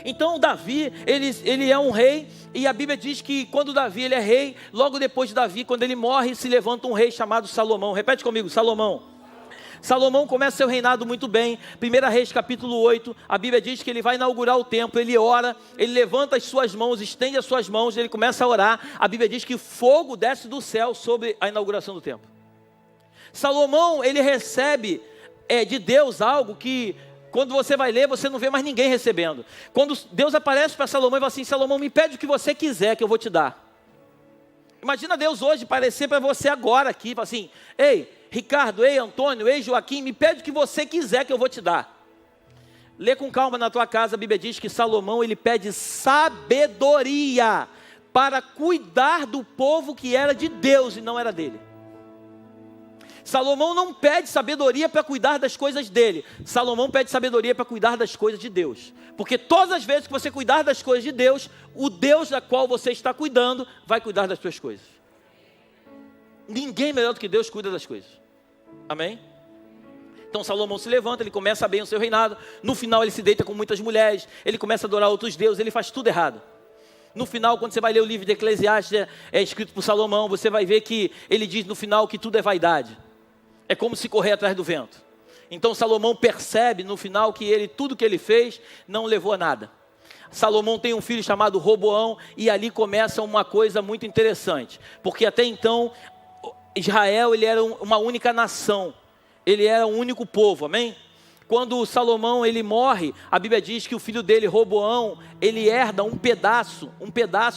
Então Davi, ele é um rei, e a Bíblia diz que quando Davi ele é rei, logo depois de Davi, quando ele morre, se levanta um rei chamado Salomão. Repete comigo, Salomão. Salomão começa seu reinado muito bem. 1 Reis capítulo 8, a Bíblia diz que ele vai inaugurar o templo, ele ora, ele levanta as suas mãos, estende as suas mãos, ele começa a orar. A Bíblia diz que fogo desce do céu sobre a inauguração do templo. Salomão, ele recebe de Deus algo que, quando você vai ler, você não vê mais ninguém recebendo. Quando Deus aparece para Salomão e fala assim: Salomão, me pede o que você quiser que eu vou te dar. Imagina Deus hoje aparecer para você agora aqui, fala assim: ei, Ricardo, ei, Antônio, ei, Joaquim, me pede o que você quiser que eu vou te dar. Lê com calma na tua casa, a Bíblia diz que Salomão, ele pede sabedoria para cuidar do povo que era de Deus e não era dele. Salomão não pede sabedoria para cuidar das coisas dele. Salomão pede sabedoria para cuidar das coisas de Deus. Porque todas as vezes que você cuidar das coisas de Deus, o Deus da qual você está cuidando vai cuidar das suas coisas. Ninguém melhor do que Deus cuida das coisas. Amém? Então Salomão se levanta, ele começa bem o seu reinado. No final ele se deita com muitas mulheres, ele começa a adorar outros deuses, ele faz tudo errado. No final, quando você vai ler o livro de Eclesiastes, é escrito por Salomão, você vai ver que ele diz no final que tudo é vaidade. É como se correr atrás do vento. Então Salomão percebe no final que tudo que ele fez não levou a nada. Salomão tem um filho chamado Roboão, e ali começa uma coisa muito interessante. Porque até então, Israel ele era uma única nação. Ele era um único povo, amém? Quando Salomão ele morre, a Bíblia diz que o filho dele, Roboão, ele herda um pedaço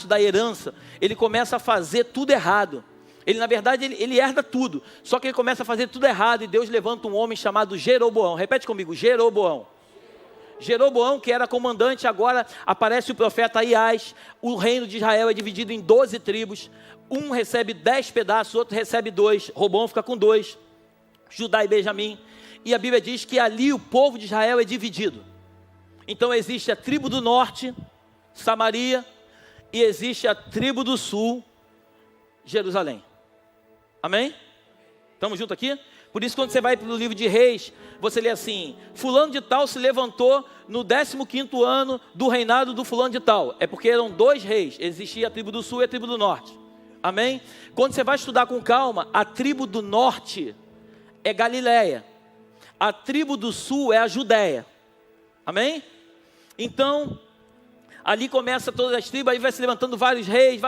da herança. Ele começa a fazer tudo errado. Ele, na verdade, ele herda tudo. Só que ele começa a fazer tudo errado, e Deus levanta um homem chamado Jeroboão. Repete comigo, Jeroboão. Jeroboão, que era comandante, agora aparece o profeta Aias. O reino de Israel é dividido em 12 tribos. Um recebe 10 pedaços, outro recebe 2. Roboão fica com 2. Judá e Benjamim. E a Bíblia diz que ali o povo de Israel é dividido. Então existe a tribo do norte, Samaria, e existe a tribo do sul, Jerusalém. Amém? Estamos juntos aqui? Por isso, quando você vai para o livro de Reis, você lê assim: fulano de tal se levantou no 15º ano do reinado do fulano de tal. É porque eram 2 reis, existia a tribo do sul e a tribo do norte. Amém? Quando você vai estudar com calma, a tribo do norte é Galileia, a tribo do sul é a Judéia. Amém? Então, ali começa todas as tribos, aí vai se levantando vários reis,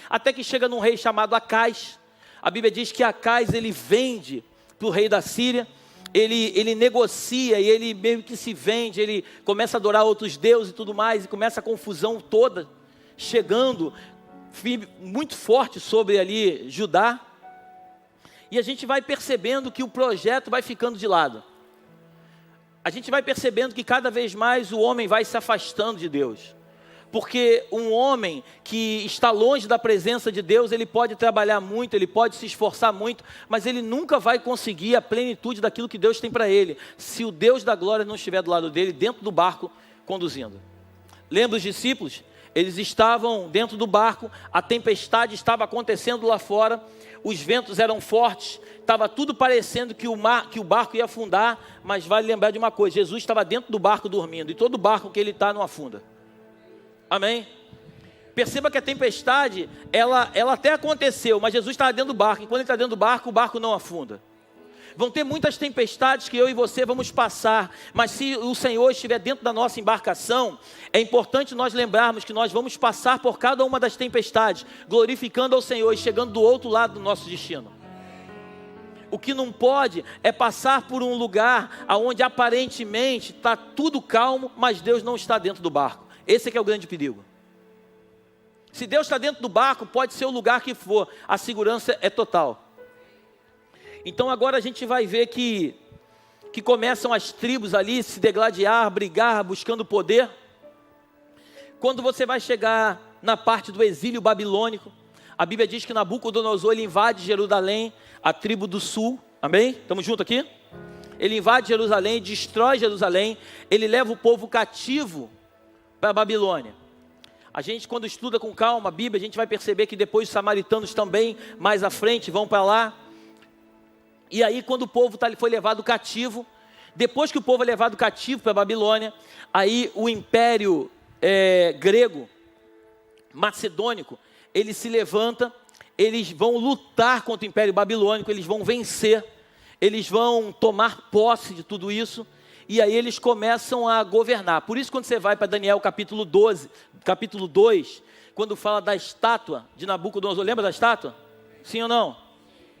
até que chega num rei chamado Acais. A Bíblia diz que Acais, ele vende para o rei da Síria, ele negocia, e ele meio que se vende, ele começa a adorar outros deuses e tudo mais, e começa a confusão toda, chegando muito forte sobre ali Judá, e a gente vai percebendo que o projeto vai ficando de lado. A gente vai percebendo que cada vez mais o homem vai se afastando de Deus. Porque um homem que está longe da presença de Deus, ele pode trabalhar muito, ele pode se esforçar muito, mas ele nunca vai conseguir a plenitude daquilo que Deus tem para ele, se o Deus da glória não estiver do lado dele, dentro do barco, conduzindo. Lembra os discípulos? Eles estavam dentro do barco, a tempestade estava acontecendo lá fora, os ventos eram fortes, estava tudo parecendo que o barco ia afundar, mas vale lembrar de uma coisa: Jesus estava dentro do barco dormindo, e todo barco que ele está não afunda. Amém? Perceba que a tempestade, ela até aconteceu, mas Jesus estava dentro do barco, e quando ele está dentro do barco não afunda. Vão ter muitas tempestades que eu e você vamos passar, mas se o Senhor estiver dentro da nossa embarcação, é importante nós lembrarmos que nós vamos passar por cada uma das tempestades, glorificando ao Senhor e chegando do outro lado do nosso destino. O que não pode é passar por um lugar onde aparentemente está tudo calmo, mas Deus não está dentro do barco. Esse é que é o grande perigo. Se Deus está dentro do barco, pode ser o lugar que for, a segurança é total. Então agora a gente vai ver que começam as tribos ali se degladiar, brigar, buscando poder. Quando você vai chegar na parte do exílio babilônico, a Bíblia diz que Nabucodonosor ele invade Jerusalém, a tribo do sul. Amém? Estamos juntos aqui? Ele invade Jerusalém, destrói Jerusalém, ele leva o povo cativo para a Babilônia. A gente, quando estuda com calma a Bíblia, a gente vai perceber que depois os samaritanos também, mais à frente, vão para lá. E aí quando o povo foi levado cativo, depois que o povo é levado cativo para a Babilônia, aí o império grego, macedônico, ele se levanta, eles vão lutar contra o império babilônico, eles vão vencer, eles vão tomar posse de tudo isso, e aí eles começam a governar. Por isso quando você vai para Daniel capítulo 12, capítulo 2, quando fala da estátua de Nabucodonosor, lembra da estátua? Sim ou não?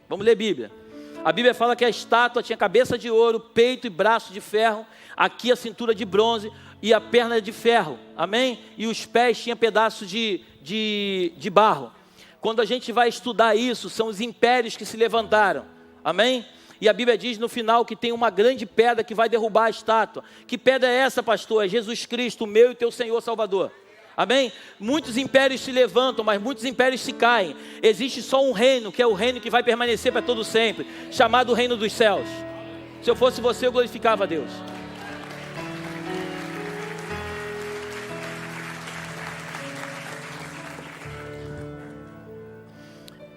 Vamos ler a Bíblia. A Bíblia fala que a estátua tinha cabeça de ouro, peito e braço de ferro, aqui a cintura de bronze e a perna de ferro, amém? E os pés tinham pedaços de barro. Quando a gente vai estudar isso, são os impérios que se levantaram, amém? E a Bíblia diz no final que tem uma grande pedra que vai derrubar a estátua. Que pedra é essa, pastor? É Jesus Cristo, o meu e teu Senhor Salvador. Amém? Muitos impérios se levantam, mas muitos impérios se caem. Existe só um reino, que é o reino que vai permanecer para todo sempre, chamado Reino dos Céus. Se eu fosse você, eu glorificava a Deus.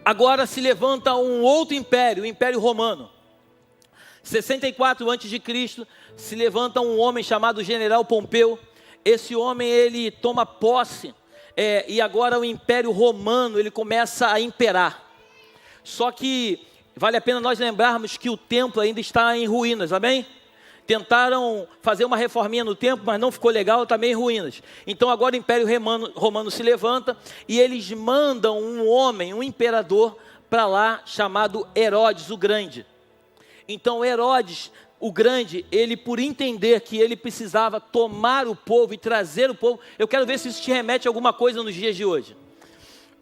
Agora se levanta um outro império, o Império Romano. 64 a.C., se levanta um homem chamado General Pompeu. Esse homem, ele toma posse, e agora o Império Romano, ele começa a imperar. Só que vale a pena nós lembrarmos que o templo ainda está em ruínas, amém? Tentaram fazer uma reforminha no templo, mas não ficou legal, está meio em ruínas. Então agora o Império Romano se levanta, e eles mandam um homem, um imperador, para lá, chamado Herodes o Grande. Então Herodes o Grande, ele por entender que ele precisava tomar o povo e trazer o povo, eu quero ver se isso te remete a alguma coisa nos dias de hoje.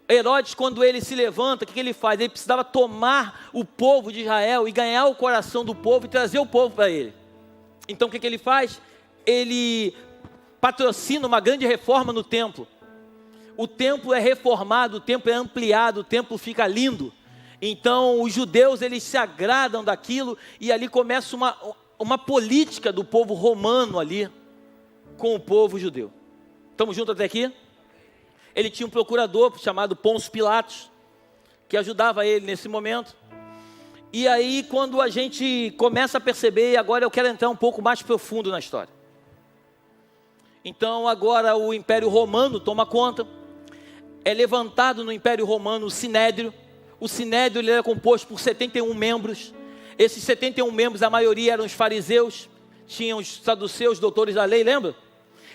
Herodes, quando ele se levanta, o que ele faz? Ele precisava tomar o povo de Israel e ganhar o coração do povo e trazer o povo para ele. Então o que ele faz? Ele patrocina uma grande reforma no templo. O templo é reformado, o templo é ampliado, o templo fica lindo. Então os judeus, eles se agradam daquilo, e ali começa uma política do povo romano ali, com o povo judeu. Estamos juntos até aqui? Ele tinha um procurador chamado Pôncio Pilatos, que ajudava ele nesse momento. E aí quando a gente começa a perceber, agora eu quero entrar um pouco mais profundo na história. Então agora o Império Romano toma conta, é levantado no Império Romano o Sinédrio. O Sinédrio, ele era composto por 71 membros. Esses 71 membros, a maioria eram os fariseus, tinham os saduceus, doutores da lei, lembra?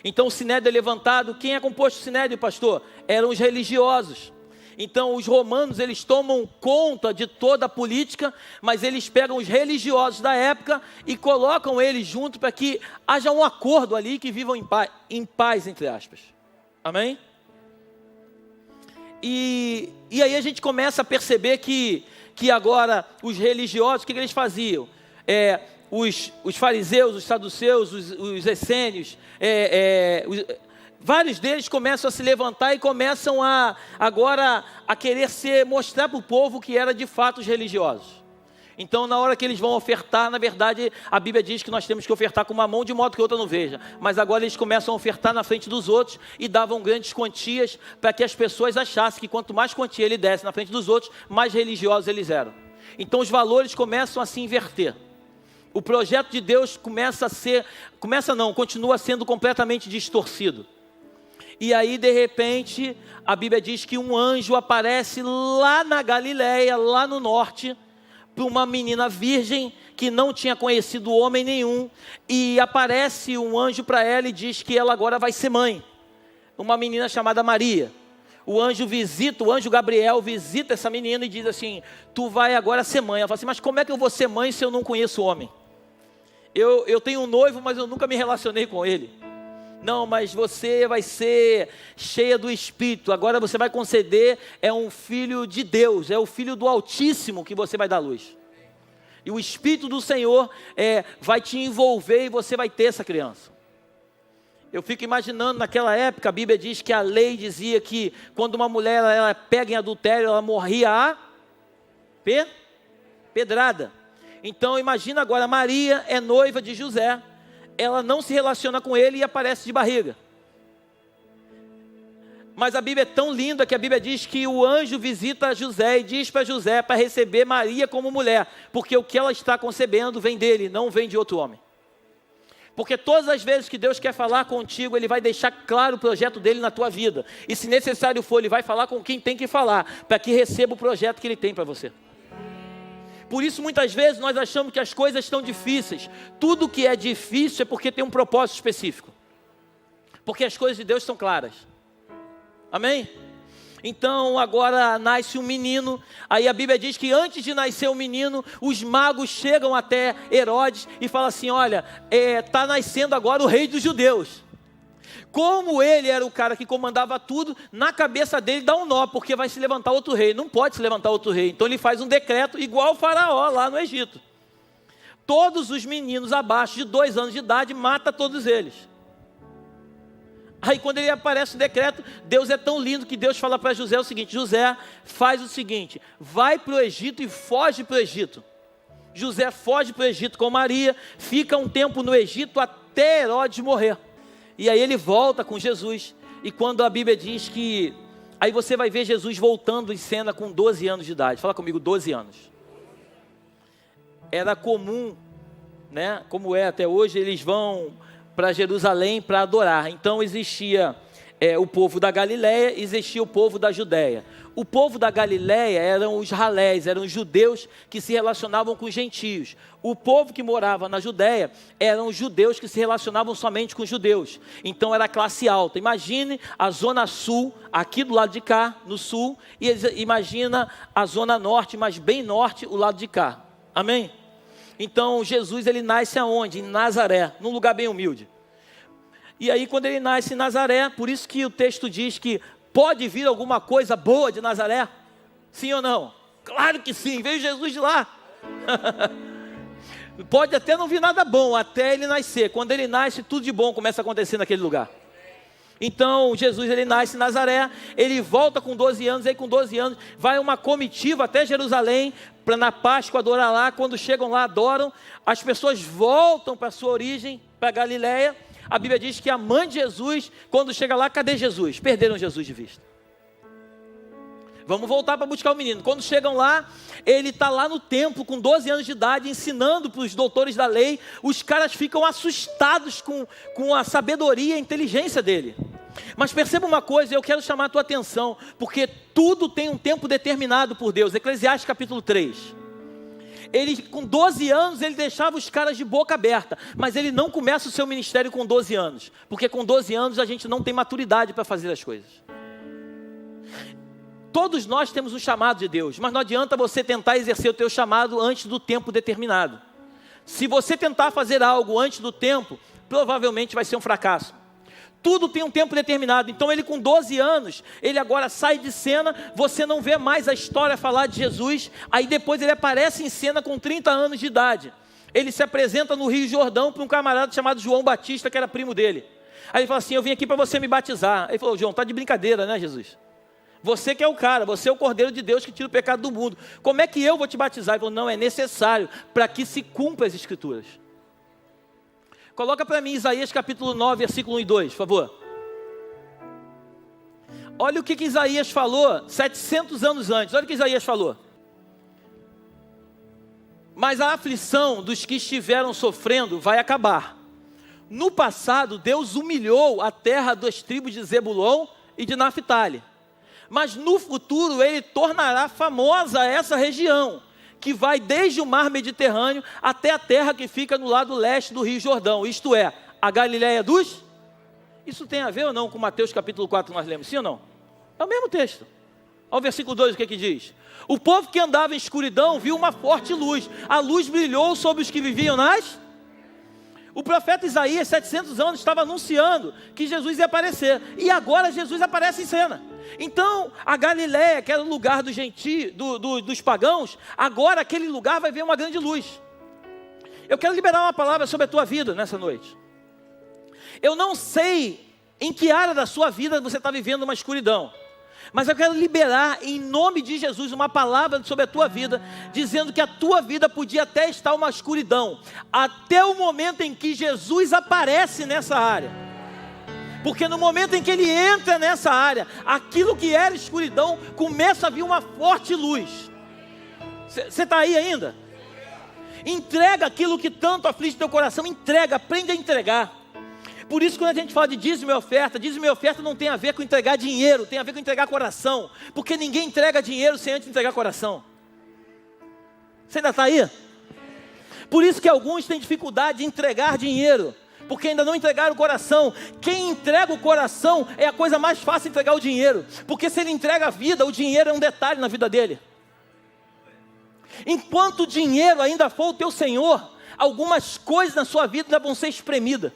Então o Sinédrio é levantado. Quem é composto do Sinédrio, pastor? Eram os religiosos. Então os romanos, eles tomam conta de toda a política, mas eles pegam os religiosos da época e colocam eles junto para que haja um acordo ali, que vivam em paz, entre aspas. Amém? E aí a gente começa a perceber que agora os religiosos, o que eles faziam? Os fariseus, os saduceus, os essênios, vários deles começam a se levantar e começam agora a querer mostrar para o povo que era de fato os religiosos. Então na hora que eles vão ofertar, na verdade a Bíblia diz que nós temos que ofertar com uma mão de modo que a outra não veja. Mas agora eles começam a ofertar na frente dos outros e davam grandes quantias para que as pessoas achassem que quanto mais quantia ele desse na frente dos outros, mais religiosos eles eram. Então os valores começam a se inverter. O projeto de Deus continua sendo completamente distorcido. E aí de repente a Bíblia diz que um anjo aparece lá na Galileia, lá no norte, para uma menina virgem que não tinha conhecido homem nenhum, e aparece um anjo para ela e diz que ela agora vai ser mãe, uma menina chamada Maria. O anjo Gabriel visita essa menina e diz assim: tu vai agora ser mãe. Ela fala assim: mas como é que eu vou ser mãe se eu não conheço homem? Eu tenho um noivo, mas eu nunca me relacionei com ele. Não, mas você vai ser cheia do Espírito, agora você vai conceder, é um filho de Deus, é o filho do Altíssimo que você vai dar luz. E o Espírito do Senhor vai te envolver e você vai ter essa criança. Eu fico imaginando, naquela época, a Bíblia diz que a lei dizia que quando uma mulher ela pega em adultério, ela morria a pedrada. Então imagina agora, Maria é noiva de José, ela não se relaciona com ele e aparece de barriga. Mas a Bíblia é tão linda que a Bíblia diz que o anjo visita José e diz para José para receber Maria como mulher, porque o que ela está concebendo vem dele, não vem de outro homem. Porque todas as vezes que Deus quer falar contigo, Ele vai deixar claro o projeto dele na tua vida. E se necessário for, Ele vai falar com quem tem que falar, para que receba o projeto que Ele tem para você. Por isso, muitas vezes, nós achamos que as coisas estão difíceis. Tudo que é difícil é porque tem um propósito específico. Porque as coisas de Deus são claras. Amém? Então agora nasce um menino. Aí a Bíblia diz que antes de nascer o menino, os magos chegam até Herodes e falam assim: olha, está nascendo agora o rei dos judeus. Como ele era o cara que comandava tudo, na cabeça dele dá um nó, porque vai se levantar outro rei. Não pode se levantar outro rei. Então ele faz um decreto igual o faraó lá no Egito. Todos os meninos abaixo de 2 anos de idade, mata todos eles. Aí quando ele aparece o decreto, Deus é tão lindo que Deus fala para José o seguinte: José, faz o seguinte, vai para o Egito e foge para o Egito. José foge para o Egito com Maria, fica um tempo no Egito até Herodes morrer. E aí ele volta com Jesus. E quando a Bíblia diz que... Aí você vai ver Jesus voltando em cena com 12 anos de idade. Fala comigo, 12 anos. Era comum, né? Como é até hoje, eles vão para Jerusalém para adorar. Então existia o povo da Galileia, existia o povo da Judéia. O povo da Galileia eram os ralés, eram os judeus que se relacionavam com os gentios. O povo que morava na Judéia eram os judeus que se relacionavam somente com os judeus. Então era classe alta. Imagine a zona sul, aqui do lado de cá, no sul, e imagina a zona norte, mas bem norte, o lado de cá. Amém? Então Jesus, ele nasce aonde? Em Nazaré, num lugar bem humilde. E aí quando ele nasce em Nazaré, por isso que o texto diz que pode vir alguma coisa boa de Nazaré? Sim ou não? Claro que sim, veio Jesus de lá. Pode até não vir nada bom até ele nascer. Quando ele nasce, tudo de bom começa a acontecer naquele lugar. Então Jesus, ele nasce em Nazaré, ele volta com 12 anos, aí com 12 anos vai uma comitiva até Jerusalém, para na Páscoa adorar lá. Quando chegam lá, adoram, as pessoas voltam para a sua origem, para Galileia. A Bíblia diz que a mãe de Jesus, quando chega lá, cadê Jesus? Perderam Jesus de vista. Vamos voltar para buscar o menino. Quando chegam lá, ele está lá no templo com 12 anos de idade, ensinando para os doutores da lei. Os caras ficam assustados com a sabedoria e a inteligência dele. Mas perceba uma coisa, eu quero chamar a tua atenção, porque tudo tem um tempo determinado por Deus. Eclesiastes capítulo 3. Ele, com 12 anos, ele deixava os caras de boca aberta, mas ele não começa o seu ministério com 12 anos, porque com 12 anos a gente não tem maturidade para fazer as coisas. Todos nós temos um chamado de Deus, mas não adianta você tentar exercer o teu chamado antes do tempo determinado. Se você tentar fazer algo antes do tempo, provavelmente vai ser um fracasso. Tudo tem um tempo determinado. Então ele com 12 anos, ele agora sai de cena, você não vê mais a história falar de Jesus. Aí depois ele aparece em cena com 30 anos de idade. Ele se apresenta no Rio Jordão para um camarada chamado João Batista, que era primo dele. Aí ele fala assim: eu vim aqui para você me batizar. Ele falou: João, tá de brincadeira, né, Jesus? Você que é o cara, você é o Cordeiro de Deus que tira o pecado do mundo. Como é que eu vou te batizar? Ele falou: não, é necessário para que se cumpra as Escrituras. Coloca para mim Isaías capítulo 9, versículo 1 e 2, por favor. Olha o que Isaías falou 700 anos antes. Olha o que Isaías falou. Mas a aflição dos que estiveram sofrendo vai acabar. No passado, Deus humilhou a terra das tribos de Zebulon e de Naftali. Mas no futuro, Ele tornará famosa essa região, que vai desde o mar Mediterrâneo até a terra que fica no lado leste do Rio Jordão, isto é, a Galileia dos... Isso tem a ver ou não com Mateus capítulo 4 que nós lemos, sim ou não? É o mesmo texto. Olha o versículo 2, o que é que diz? O povo que andava em escuridão viu uma forte luz, a luz brilhou sobre os que viviam nas... O profeta Isaías, 700 anos, estava anunciando que Jesus ia aparecer, e agora Jesus aparece em cena. Então, a Galileia, que era o lugar dos gentios, dos pagãos, agora aquele lugar vai ver uma grande luz. Eu quero liberar uma palavra sobre a tua vida nessa noite. Eu não sei em que área da sua vida você está vivendo uma escuridão, mas eu quero liberar em nome de Jesus uma palavra sobre a tua vida, dizendo que a tua vida podia até estar uma escuridão, até o momento em que Jesus aparece nessa área. Porque no momento em que ele entra nessa área, aquilo que era escuridão começa a vir uma forte luz. Você está aí ainda? Entrega aquilo que tanto aflige teu coração, entrega, aprende a entregar. Por isso quando a gente fala de dízimo e oferta não tem a ver com entregar dinheiro, tem a ver com entregar coração. Porque ninguém entrega dinheiro sem antes entregar coração. Você ainda está aí? Por isso que alguns têm dificuldade de entregar dinheiro, porque ainda não entregaram o coração. Quem entrega o coração é a coisa mais fácil de entregar o dinheiro, porque se ele entrega a vida, o dinheiro é um detalhe na vida dele. Enquanto o dinheiro ainda for o teu Senhor, algumas coisas na sua vida ainda vão ser espremidas.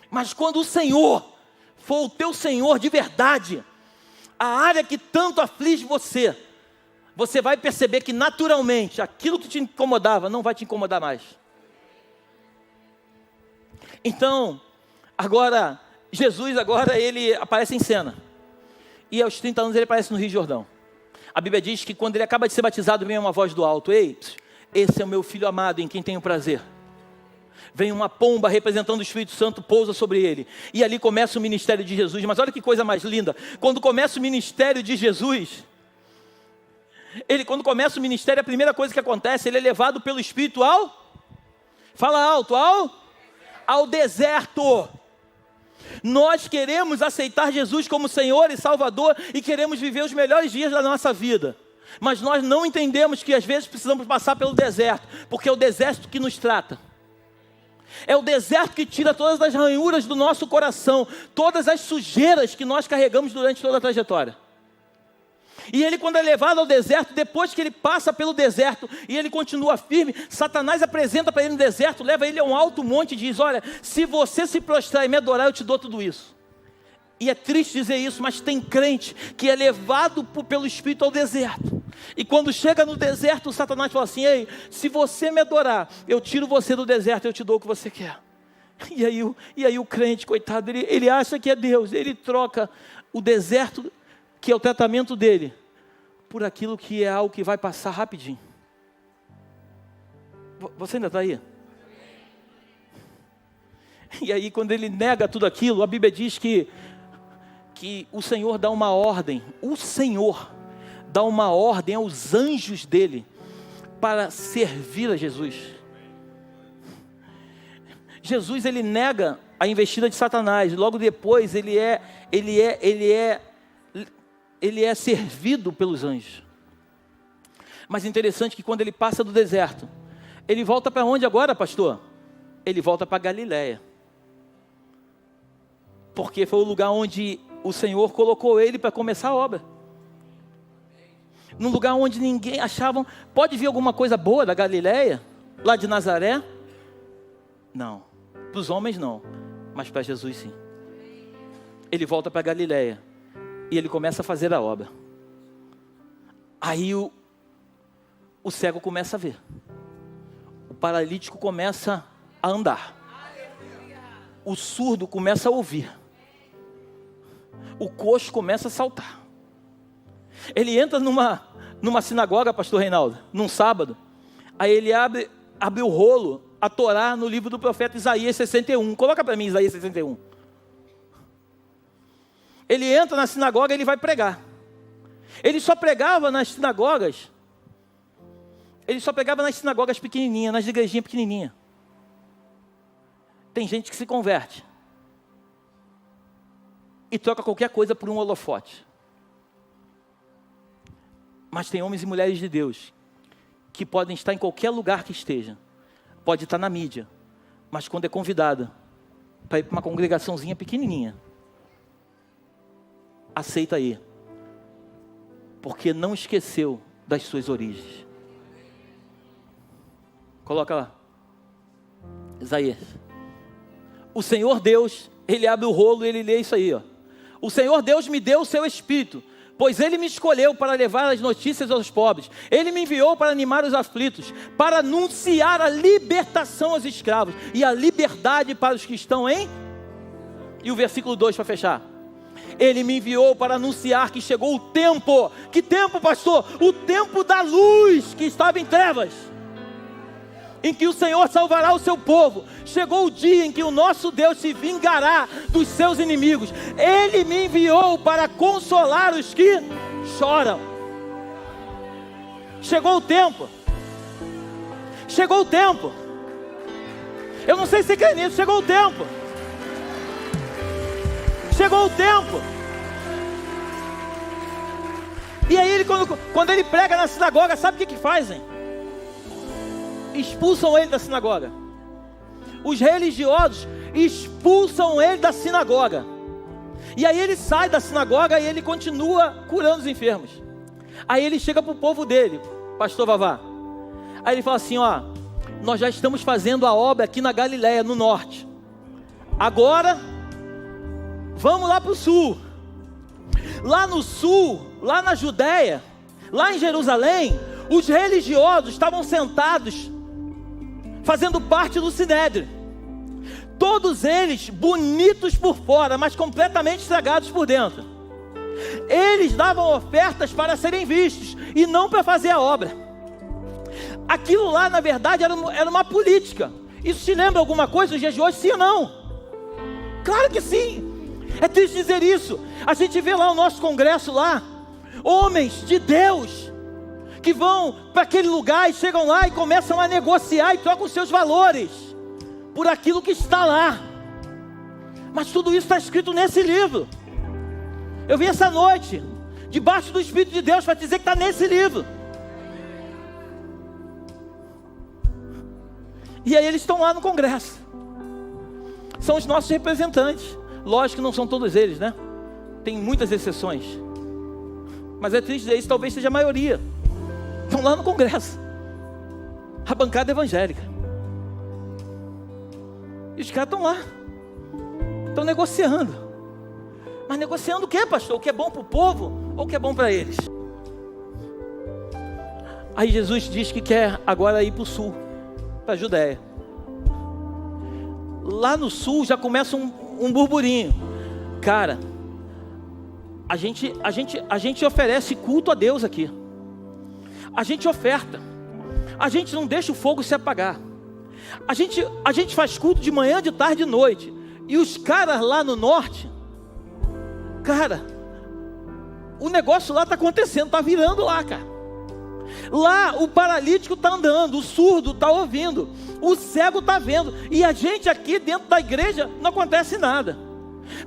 Mas quando o Senhor for o teu Senhor de verdade, a área que tanto aflige você, você vai perceber que naturalmente aquilo que te incomodava não vai te incomodar mais. Então, Jesus ele aparece em cena. E aos 30 anos ele aparece no Rio Jordão. A Bíblia diz que quando ele acaba de ser batizado, vem uma voz do alto: ei, esse é o meu filho amado em quem tenho prazer. Vem uma pomba representando o Espírito Santo, pousa sobre ele. E ali começa o ministério de Jesus. Mas olha que coisa mais linda. Quando começa o ministério de Jesus, quando começa o ministério, a primeira coisa que acontece, ele é levado pelo Espírito fala alto, ao deserto. Nós queremos aceitar Jesus como Senhor e Salvador e queremos viver os melhores dias da nossa vida. Mas nós não entendemos que às vezes precisamos passar pelo deserto, porque é o deserto que nos trata. É o deserto que tira todas as ranhuras do nosso coração, todas as sujeiras que nós carregamos durante toda a trajetória. E ele, quando é levado ao deserto, depois que ele passa pelo deserto e ele continua firme, Satanás apresenta para ele no deserto, leva ele a um alto monte e diz: olha, se você se prostrar e me adorar, eu te dou tudo isso. E é triste dizer isso, mas tem crente que é levado pelo Espírito ao deserto. E quando chega no deserto, Satanás fala assim: ei, se você me adorar, eu tiro você do deserto, eu te dou o que você quer. E aí o crente, coitado, ele acha que é Deus, ele troca o deserto, que é o tratamento dele, por aquilo que é algo que vai passar rapidinho. Você ainda está aí? E aí quando ele nega tudo aquilo, a Bíblia diz que o Senhor dá uma ordem, dá uma ordem aos anjos dele, para servir a Jesus. Jesus, ele nega a investida de Satanás, logo depois ele é servido pelos anjos. Mas interessante que quando ele passa do deserto, ele volta para onde agora, pastor? Ele volta para Galiléia. Porque foi o lugar onde o Senhor colocou ele para começar a obra. Num lugar onde ninguém achava, pode vir alguma coisa boa da Galiléia? Lá de Nazaré? Não, para os homens não, mas para Jesus sim. Ele volta para Galiléia. E ele começa a fazer a obra. Aí o cego começa a ver. O paralítico começa a andar. O surdo começa a ouvir. O coxo começa a saltar. Ele entra numa sinagoga, pastor Reinaldo, num sábado. Aí ele abre o rolo, a Torá, no livro do profeta Isaías 61. Coloca para mim Isaías 61. Ele entra na sinagoga e ele vai pregar. Ele só pregava nas sinagogas. Ele só pregava nas sinagogas pequenininhas, nas igrejinhas pequenininhas. Tem gente que se converte e troca qualquer coisa por um holofote. Mas tem homens e mulheres de Deus que podem estar em qualquer lugar que esteja. Pode estar na mídia, mas quando é convidada para ir para uma congregaçãozinha pequenininha, aceita ir, porque não esqueceu das suas origens. Coloca lá, Isaías. O Senhor Deus, ele abre o rolo e ele lê isso aí, ó. O Senhor Deus me deu o seu Espírito, pois ele me escolheu para levar as notícias aos pobres. Ele me enviou para animar os aflitos, para anunciar a libertação aos escravos e a liberdade para os que estão em... E o versículo 2 para fechar. Ele me enviou para anunciar que chegou o tempo. Que tempo, pastor? O tempo da luz que estava em trevas. em que o Senhor salvará o seu povo. Chegou o dia em que o nosso Deus se vingará dos seus inimigos. Ele me enviou para consolar os que choram. Chegou o tempo. Chegou o tempo. Eu não sei se crê nisso. Chegou o tempo. Chegou o tempo. E aí ele, quando ele prega na sinagoga, sabe o que fazem? Expulsam ele da sinagoga. Os religiosos expulsam ele da sinagoga. E aí ele sai da sinagoga e ele continua curando os enfermos. Aí ele chega para o povo dele, pastor Vavá. Aí ele fala assim, ó, nós já estamos fazendo a obra aqui na Galileia, no norte. Agora, vamos lá para o sul. Lá no sul, lá na Judéia, lá em Jerusalém, os religiosos estavam sentados, fazendo parte do Sinédrio. Todos eles bonitos por fora, mas completamente estragados por dentro. Eles davam ofertas para serem vistos e não para fazer a obra. Aquilo lá, na verdade, era uma política. Isso te lembra alguma coisa nos dias de hoje? Sim ou não? Claro que sim. É triste dizer isso. A gente vê lá o nosso congresso lá, homens de Deus que vão para aquele lugar e chegam lá e começam a negociar e trocam os seus valores por aquilo que está lá. Mas tudo isso está escrito nesse livro. Eu vim essa noite debaixo do Espírito de Deus para dizer que está nesse livro. E aí eles estão lá no congresso. São os nossos representantes. Lógico que não são todos eles, né? Tem muitas exceções. Mas é triste dizer isso, talvez seja a maioria. Estão lá no congresso. A bancada evangélica. E os caras estão lá. Estão negociando. Mas negociando o que, pastor? O que é bom para o povo ou o que é bom para eles? Aí Jesus diz que quer agora ir para o sul, para a Judéia. Lá no sul já começa um burburinho. Cara, a gente oferece culto a Deus aqui. A gente oferta. A gente não deixa o fogo se apagar. A gente faz culto de manhã, de tarde e de noite. E os caras lá no norte, cara, o negócio lá está acontecendo, está virando lá, cara. Lá o paralítico está andando, o surdo está ouvindo, o cego está vendo. E a gente aqui dentro da igreja não acontece nada.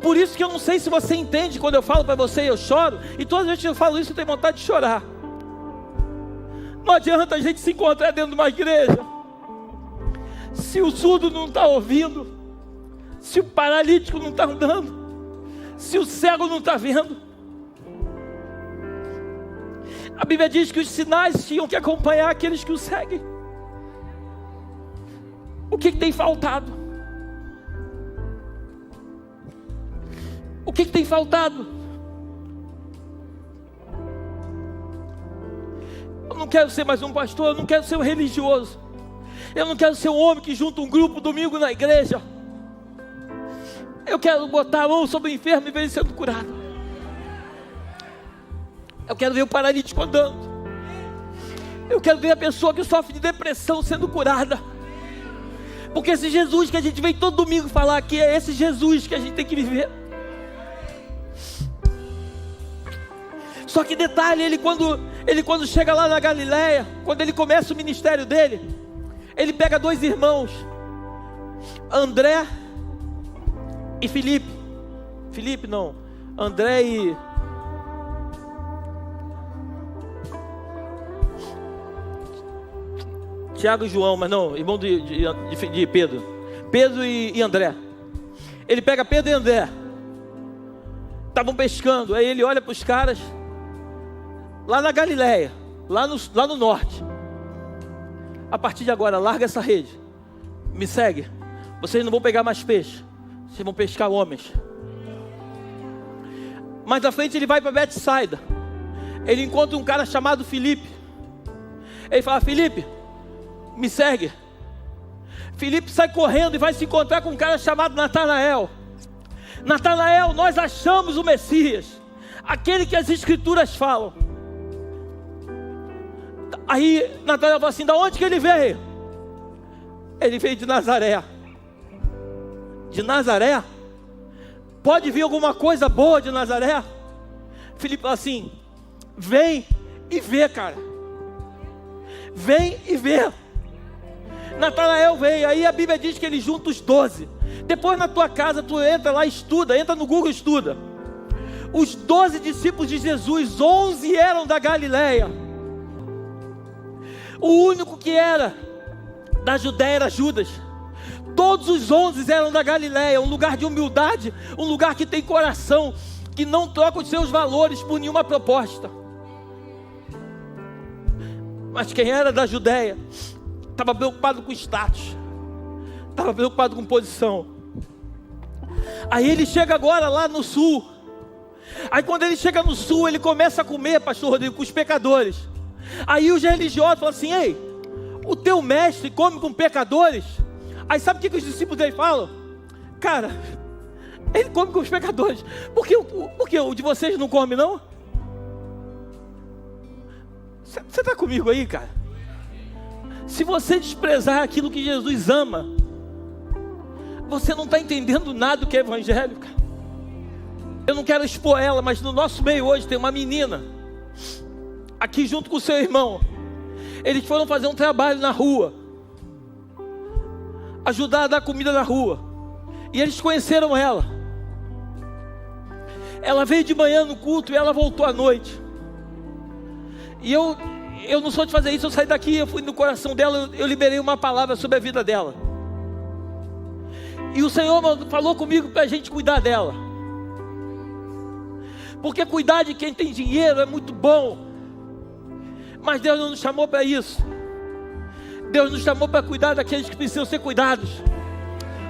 Por isso que eu não sei se você entende quando eu falo para você e eu choro. E todas as vezes que eu falo isso eu tenho vontade de chorar. Não adianta a gente se encontrar dentro de uma igreja se o surdo não está ouvindo, se o paralítico não está andando, se o cego não está vendo. A Bíblia diz que os sinais tinham que acompanhar aqueles que o seguem. O que tem faltado? O que tem faltado? Eu não quero ser mais um pastor, eu não quero ser um religioso. Eu não quero ser um homem que junta um grupo domingo na igreja. Eu quero botar a mão sobre o enfermo e ver ele sendo curado. Eu quero ver o paralítico andando. Eu quero ver a pessoa que sofre de depressão sendo curada. Porque esse Jesus que a gente vem todo domingo falar aqui, é esse Jesus que a gente tem que viver. Só que detalhe, ele quando chega lá na Galileia, quando ele começa o ministério dele, ele pega dois irmãos, André e Filipe. Filipe não, André e... Tiago e João, mas não, irmão de Pedro. Pedro e André. Ele pega Pedro e André. Estavam pescando, aí ele olha para os caras, lá na Galileia, lá no norte. A partir de agora, larga essa rede, me segue. Vocês não vão pegar mais peixe, vocês vão pescar homens. Mais à frente ele vai para Betsaida. Ele encontra um cara chamado Filipe. Ele fala: Filipe, me segue. Filipe sai correndo e vai se encontrar com um cara chamado Natanael. Natanael, nós achamos o Messias, aquele que as escrituras falam. Aí Natanael fala assim: da onde que ele veio? Ele veio de Nazaré. De Nazaré? Pode vir alguma coisa boa de Nazaré? Filipe fala assim: vem e vê, cara. Vem e vê. Natanael veio. Aí a Bíblia diz que ele junta os 12. Depois na tua casa tu entra lá e estuda. Entra no Google e estuda. Os 12 discípulos de Jesus, 11 eram da Galileia. O único que era da Judéia era Judas. Todos os 11 eram da Galileia. Um lugar de humildade, um lugar que tem coração, que não troca os seus valores por nenhuma proposta. Mas quem era da Judéia estava preocupado com status, estava preocupado com posição. Aí ele chega agora lá no sul. Aí quando ele chega no sul, ele começa a comer, pastor Rodrigo, com os pecadores. Aí os religiosos falam assim: ei, o teu mestre come com pecadores? Aí sabe o que os discípulos dele falam? Cara, ele come com os pecadores. Por que o de vocês não come, não? Você está comigo aí, cara? Se você desprezar aquilo que Jesus ama, você não está entendendo nada do que é evangelho, cara. Eu não quero expor ela, mas no nosso meio hoje tem uma menina, aqui junto com o seu irmão. Eles foram fazer um trabalho na rua, ajudar a dar comida na rua. E eles conheceram ela. Ela veio de manhã no culto e ela voltou à noite. E eu não sou de fazer isso, eu saí daqui, eu fui no coração dela, eu liberei uma palavra sobre a vida dela. E o Senhor falou comigo para a gente cuidar dela. Porque cuidar de quem tem dinheiro é muito bom. Mas Deus não nos chamou para isso. Deus nos chamou para cuidar daqueles que precisam ser cuidados.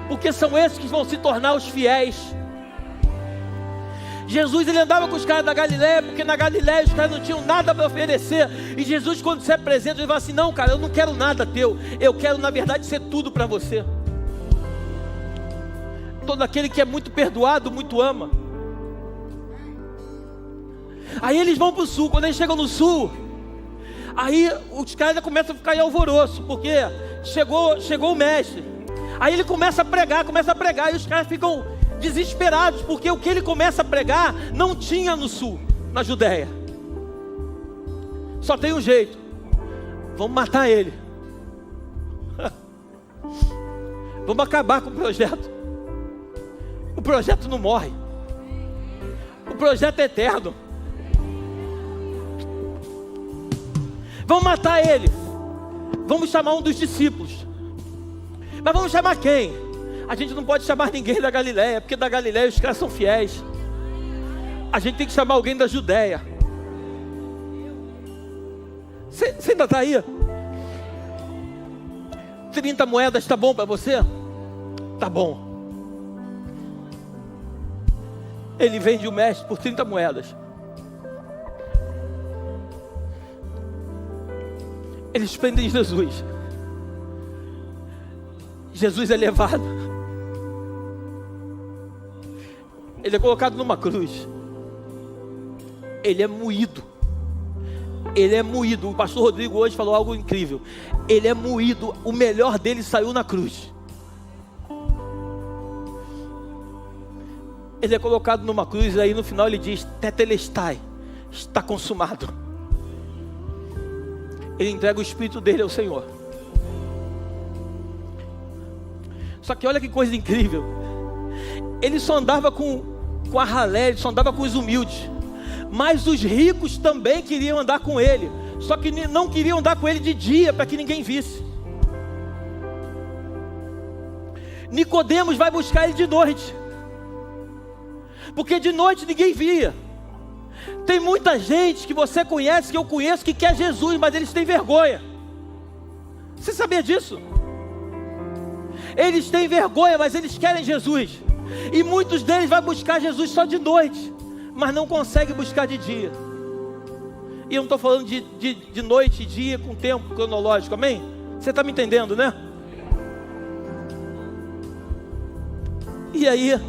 Porque são esses que vão se tornar os fiéis. Jesus, ele andava com os caras da Galileia, porque na Galileia os caras não tinham nada para oferecer. E Jesus, quando se apresenta, ele fala assim: não, cara, eu não quero nada teu. Eu quero, na verdade, ser tudo para você. Todo aquele que é muito perdoado, muito ama. Aí eles vão para o sul. Quando eles chegam no sul, aí os caras já começam a ficar em alvoroço, porque chegou o mestre. Aí ele começa a pregar, e os caras ficam desesperados, porque o que ele começa a pregar não tinha no sul, na Judéia. Só tem um jeito: vamos matar ele. Vamos acabar com o projeto. O projeto não morre. O projeto é eterno. Vamos matar ele. Vamos chamar um dos discípulos. Mas vamos chamar quem? A gente não pode chamar ninguém da Galileia, porque da Galileia os caras são fiéis. A gente tem que chamar alguém da Judéia. Você ainda está aí? 30 moedas está bom para você? Tá bom. Ele vende o mestre por 30 moedas. Eles prendem Jesus. Jesus é levado. Ele é colocado numa cruz. Ele é moído. Ele é moído. O pastor Rodrigo hoje falou algo incrível. Ele é moído. O melhor dele saiu na cruz. Ele é colocado numa cruz e aí no final ele diz: tetelestai, está consumado. Ele entrega o espírito dele ao Senhor. Só que olha que coisa incrível. Ele só andava com a ralé, ele só andava com os humildes. Mas os ricos também queriam andar com ele. Só que não queriam andar com ele de dia, para que ninguém visse. Nicodemos vai buscar ele de noite, porque de noite ninguém via. Tem muita gente que você conhece, que eu conheço, que quer Jesus, mas eles têm vergonha. Você sabia disso? Eles têm vergonha, mas eles querem Jesus. E muitos deles vão buscar Jesus só de noite, mas não conseguem buscar de dia. E eu não estou falando de noite e dia com tempo cronológico, amém? Você está me entendendo, né? E aí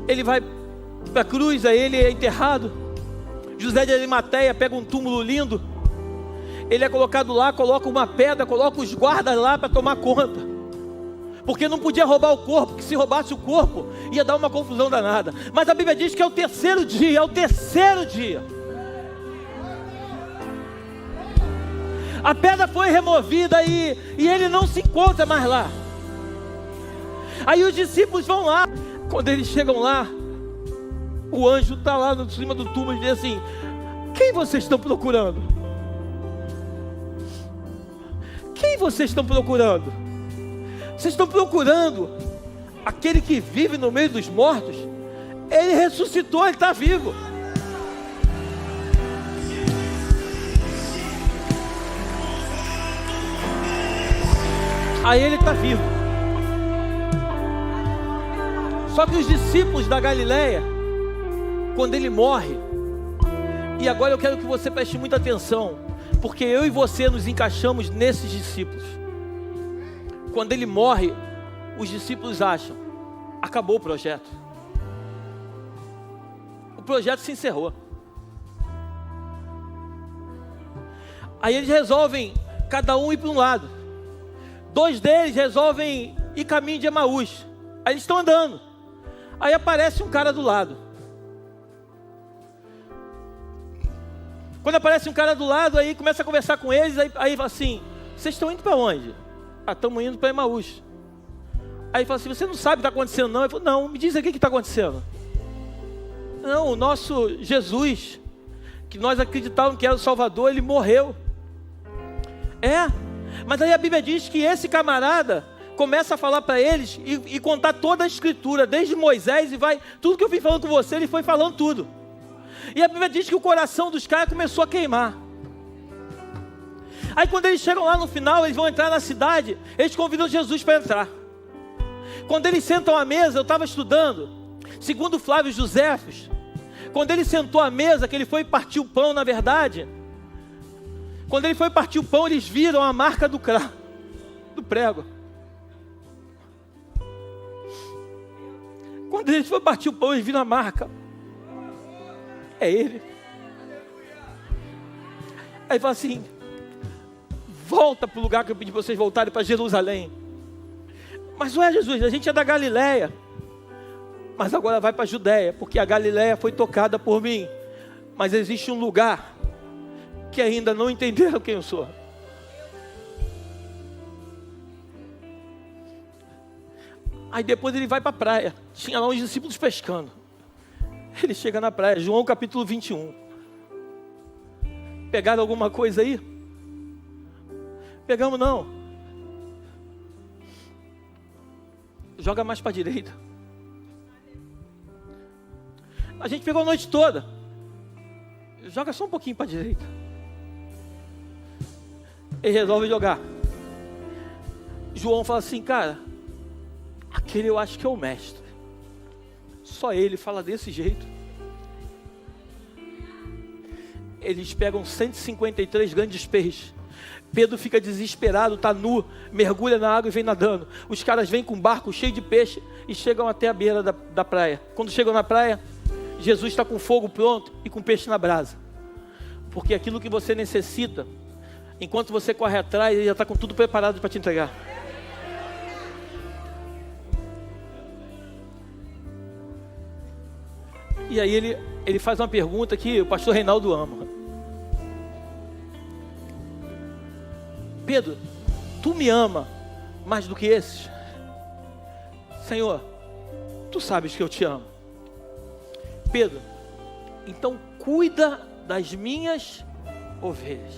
ele vai para a cruz, aí ele é enterrado. José de Arimateia pega um túmulo lindo. ele é colocado lá, coloca uma pedra, coloca os guardas lá para tomar conta, porque não podia roubar o corpo, porque se roubasse o corpo, ia dar uma confusão danada. Mas a Bíblia diz que é o terceiro dia, a pedra foi removida e ele não se encontra mais lá. Aí os discípulos vão lá. Quando eles chegam lá, o anjo está lá em cima do túmulo e diz assim: quem vocês estão procurando? Quem vocês estão procurando? Vocês estão procurando aquele que vive no meio dos mortos? Ele ressuscitou, ele está vivo. Aí ele está vivo. Só que os discípulos da Galileia, quando ele morre, e agora eu quero que você preste muita atenção, porque eu e você nos encaixamos nesses discípulos. Quando ele morre, os discípulos acham: acabou o projeto. O projeto se encerrou. Aí eles resolvem, cada um ir para um lado. 2 deles resolvem ir caminho de Emaús. Aí eles estão andando. Aí aparece um cara do lado. Quando aparece um cara do lado, aí começa a conversar com eles. Aí fala assim: vocês estão indo para onde? Estamos indo para Emaús. Aí fala assim: você não sabe o que está acontecendo não? Ele falou: não, me diz aqui o que está acontecendo. Não, o nosso Jesus, que nós acreditávamos que era o Salvador, ele morreu. Mas aí a Bíblia diz que esse camarada começa a falar para eles e contar toda a escritura, desde Moisés e vai, tudo que eu vim falando com você, ele foi falando tudo. E a Bíblia diz que o coração dos caras começou a queimar. Aí quando eles chegam lá no final, eles vão entrar na cidade, eles convidam Jesus para entrar. Quando eles sentam à mesa, eu estava estudando, segundo Flávio Joséfos, quando ele sentou à mesa, que ele foi partir o pão, na verdade, quando ele foi partir o pão, eles viram a marca do prego. Quando eles foram partir o pão, eles viram a marca. É ele. Aí fala assim: volta para o lugar que eu pedi para vocês voltarem, para Jerusalém. Mas ué, Jesus, a gente é da Galileia, mas agora vai para a Judéia, porque a Galileia foi tocada por mim. Mas existe um lugar que ainda não entenderam quem eu sou. Aí depois ele vai para a praia. Tinha lá uns discípulos pescando. Ele chega na praia, João capítulo 21. Pegaram alguma coisa aí? Pegamos não. Joga mais para a direita. A gente pegou a noite toda. Joga só um pouquinho para a direita. Ele resolve jogar. João fala assim: cara, aquele eu acho que é o mestre. Só ele fala desse jeito. Eles pegam 153 grandes peixes. Pedro fica desesperado, está nu, mergulha na água e vem nadando. Os caras vêm com um barco cheio de peixe e chegam até a beira da praia. Quando chegam na praia, Jesus está com fogo pronto e com peixe na brasa. Porque aquilo que você necessita, enquanto você corre atrás, ele já está com tudo preparado para te entregar. E aí ele faz uma pergunta que o pastor Reinaldo ama. Pedro, tu me ama mais do que esses? Senhor, tu sabes que eu te amo. Pedro, então cuida das minhas ovelhas.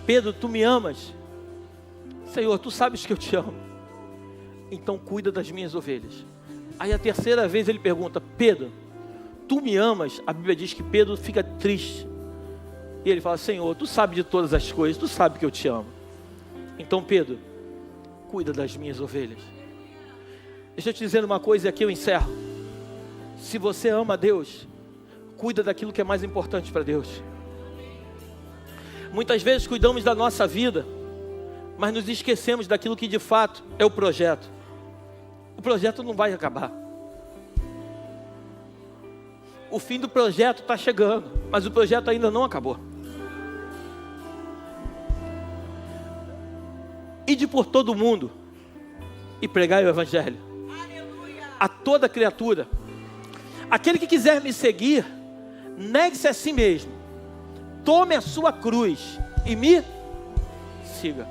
Pedro, tu me amas? Senhor, tu sabes que eu te amo. Então cuida das minhas ovelhas. Aí a terceira vez ele pergunta: Pedro, tu me amas? A Bíblia diz que Pedro fica triste. E ele fala: Senhor, tu sabes de todas as coisas, tu sabes que eu te amo. Então Pedro, cuida das minhas ovelhas. Deixa eu te dizer uma coisa e aqui eu encerro. Se você ama a Deus, cuida daquilo que é mais importante para Deus. Muitas vezes cuidamos da nossa vida, mas nos esquecemos daquilo que de fato é o projeto. O projeto não vai acabar. o fim do projeto está chegando, mas o projeto ainda não acabou. Ide por todo mundo e pregai o evangelho a toda criatura. Aquele que quiser me seguir, negue-se a si mesmo, tome a sua cruz e me siga.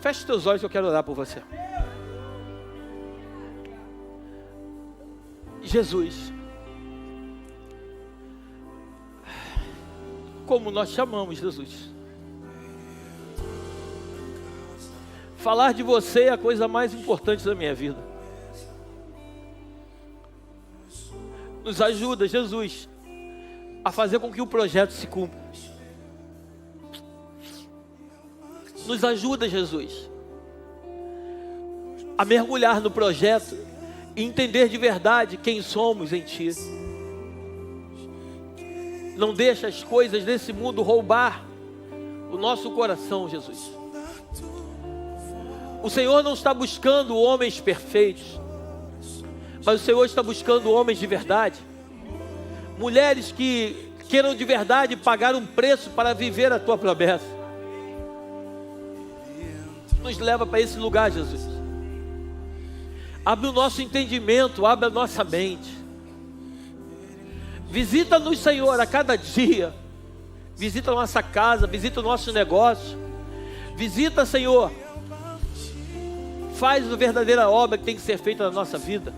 Feche os teus olhos que eu quero orar por você. Jesus, como nós chamamos Jesus. Falar de você é a coisa mais importante da minha vida. Nos ajuda, Jesus, a fazer com que o projeto se cumpra. Nos ajuda, Jesus, a mergulhar no projeto e entender de verdade quem somos em Ti. Não deixa as coisas desse mundo roubar o nosso coração, Jesus. O Senhor não está buscando homens perfeitos, mas o Senhor está buscando homens de verdade. Mulheres que queiram de verdade pagar um preço para viver a Tua promessa. Nos leva para esse lugar, Jesus. Abre o nosso entendimento, abre a nossa mente. Visita-nos, Senhor, a cada dia. Visita a nossa casa, visita o nosso negócio. Visita, Senhor. Faz a verdadeira obra que tem que ser feita na nossa vida.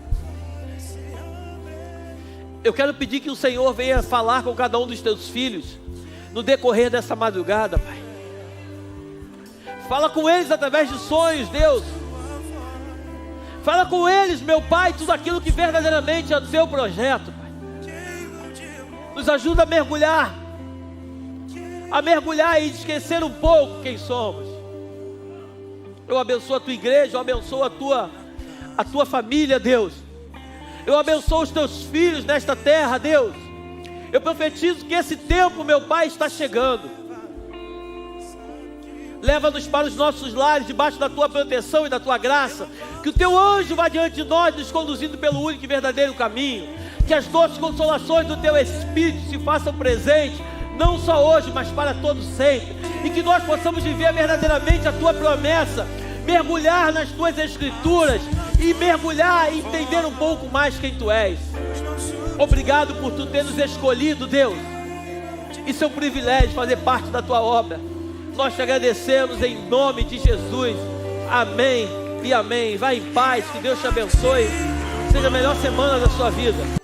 Eu quero pedir que o Senhor venha falar com cada um dos Teus filhos no decorrer dessa madrugada, Pai. Fala com eles através de sonhos, Deus. Fala com eles, meu Pai, tudo aquilo que verdadeiramente é o Teu projeto, Pai. Nos ajuda a mergulhar e esquecer um pouco quem somos. Eu abençoo a Tua igreja, eu abençoo a tua família, Deus. Eu abençoo os Teus filhos nesta terra, Deus. Eu profetizo que esse tempo, meu Pai, está chegando. Leva-nos para os nossos lares, debaixo da Tua proteção e da Tua graça. Que o Teu anjo vá diante de nós, nos conduzindo pelo único e verdadeiro caminho. Que as doces consolações do Teu Espírito se façam presentes, não só hoje, mas para todos sempre. E que nós possamos viver verdadeiramente a Tua promessa, mergulhar nas Tuas Escrituras e mergulhar e entender um pouco mais quem Tu és. Obrigado por Tu ter nos escolhido, Deus. Isso é um privilégio fazer parte da Tua obra. Nós te agradecemos em nome de Jesus. Amém e amém. Vai em paz, que Deus te abençoe. Seja a melhor semana da sua vida.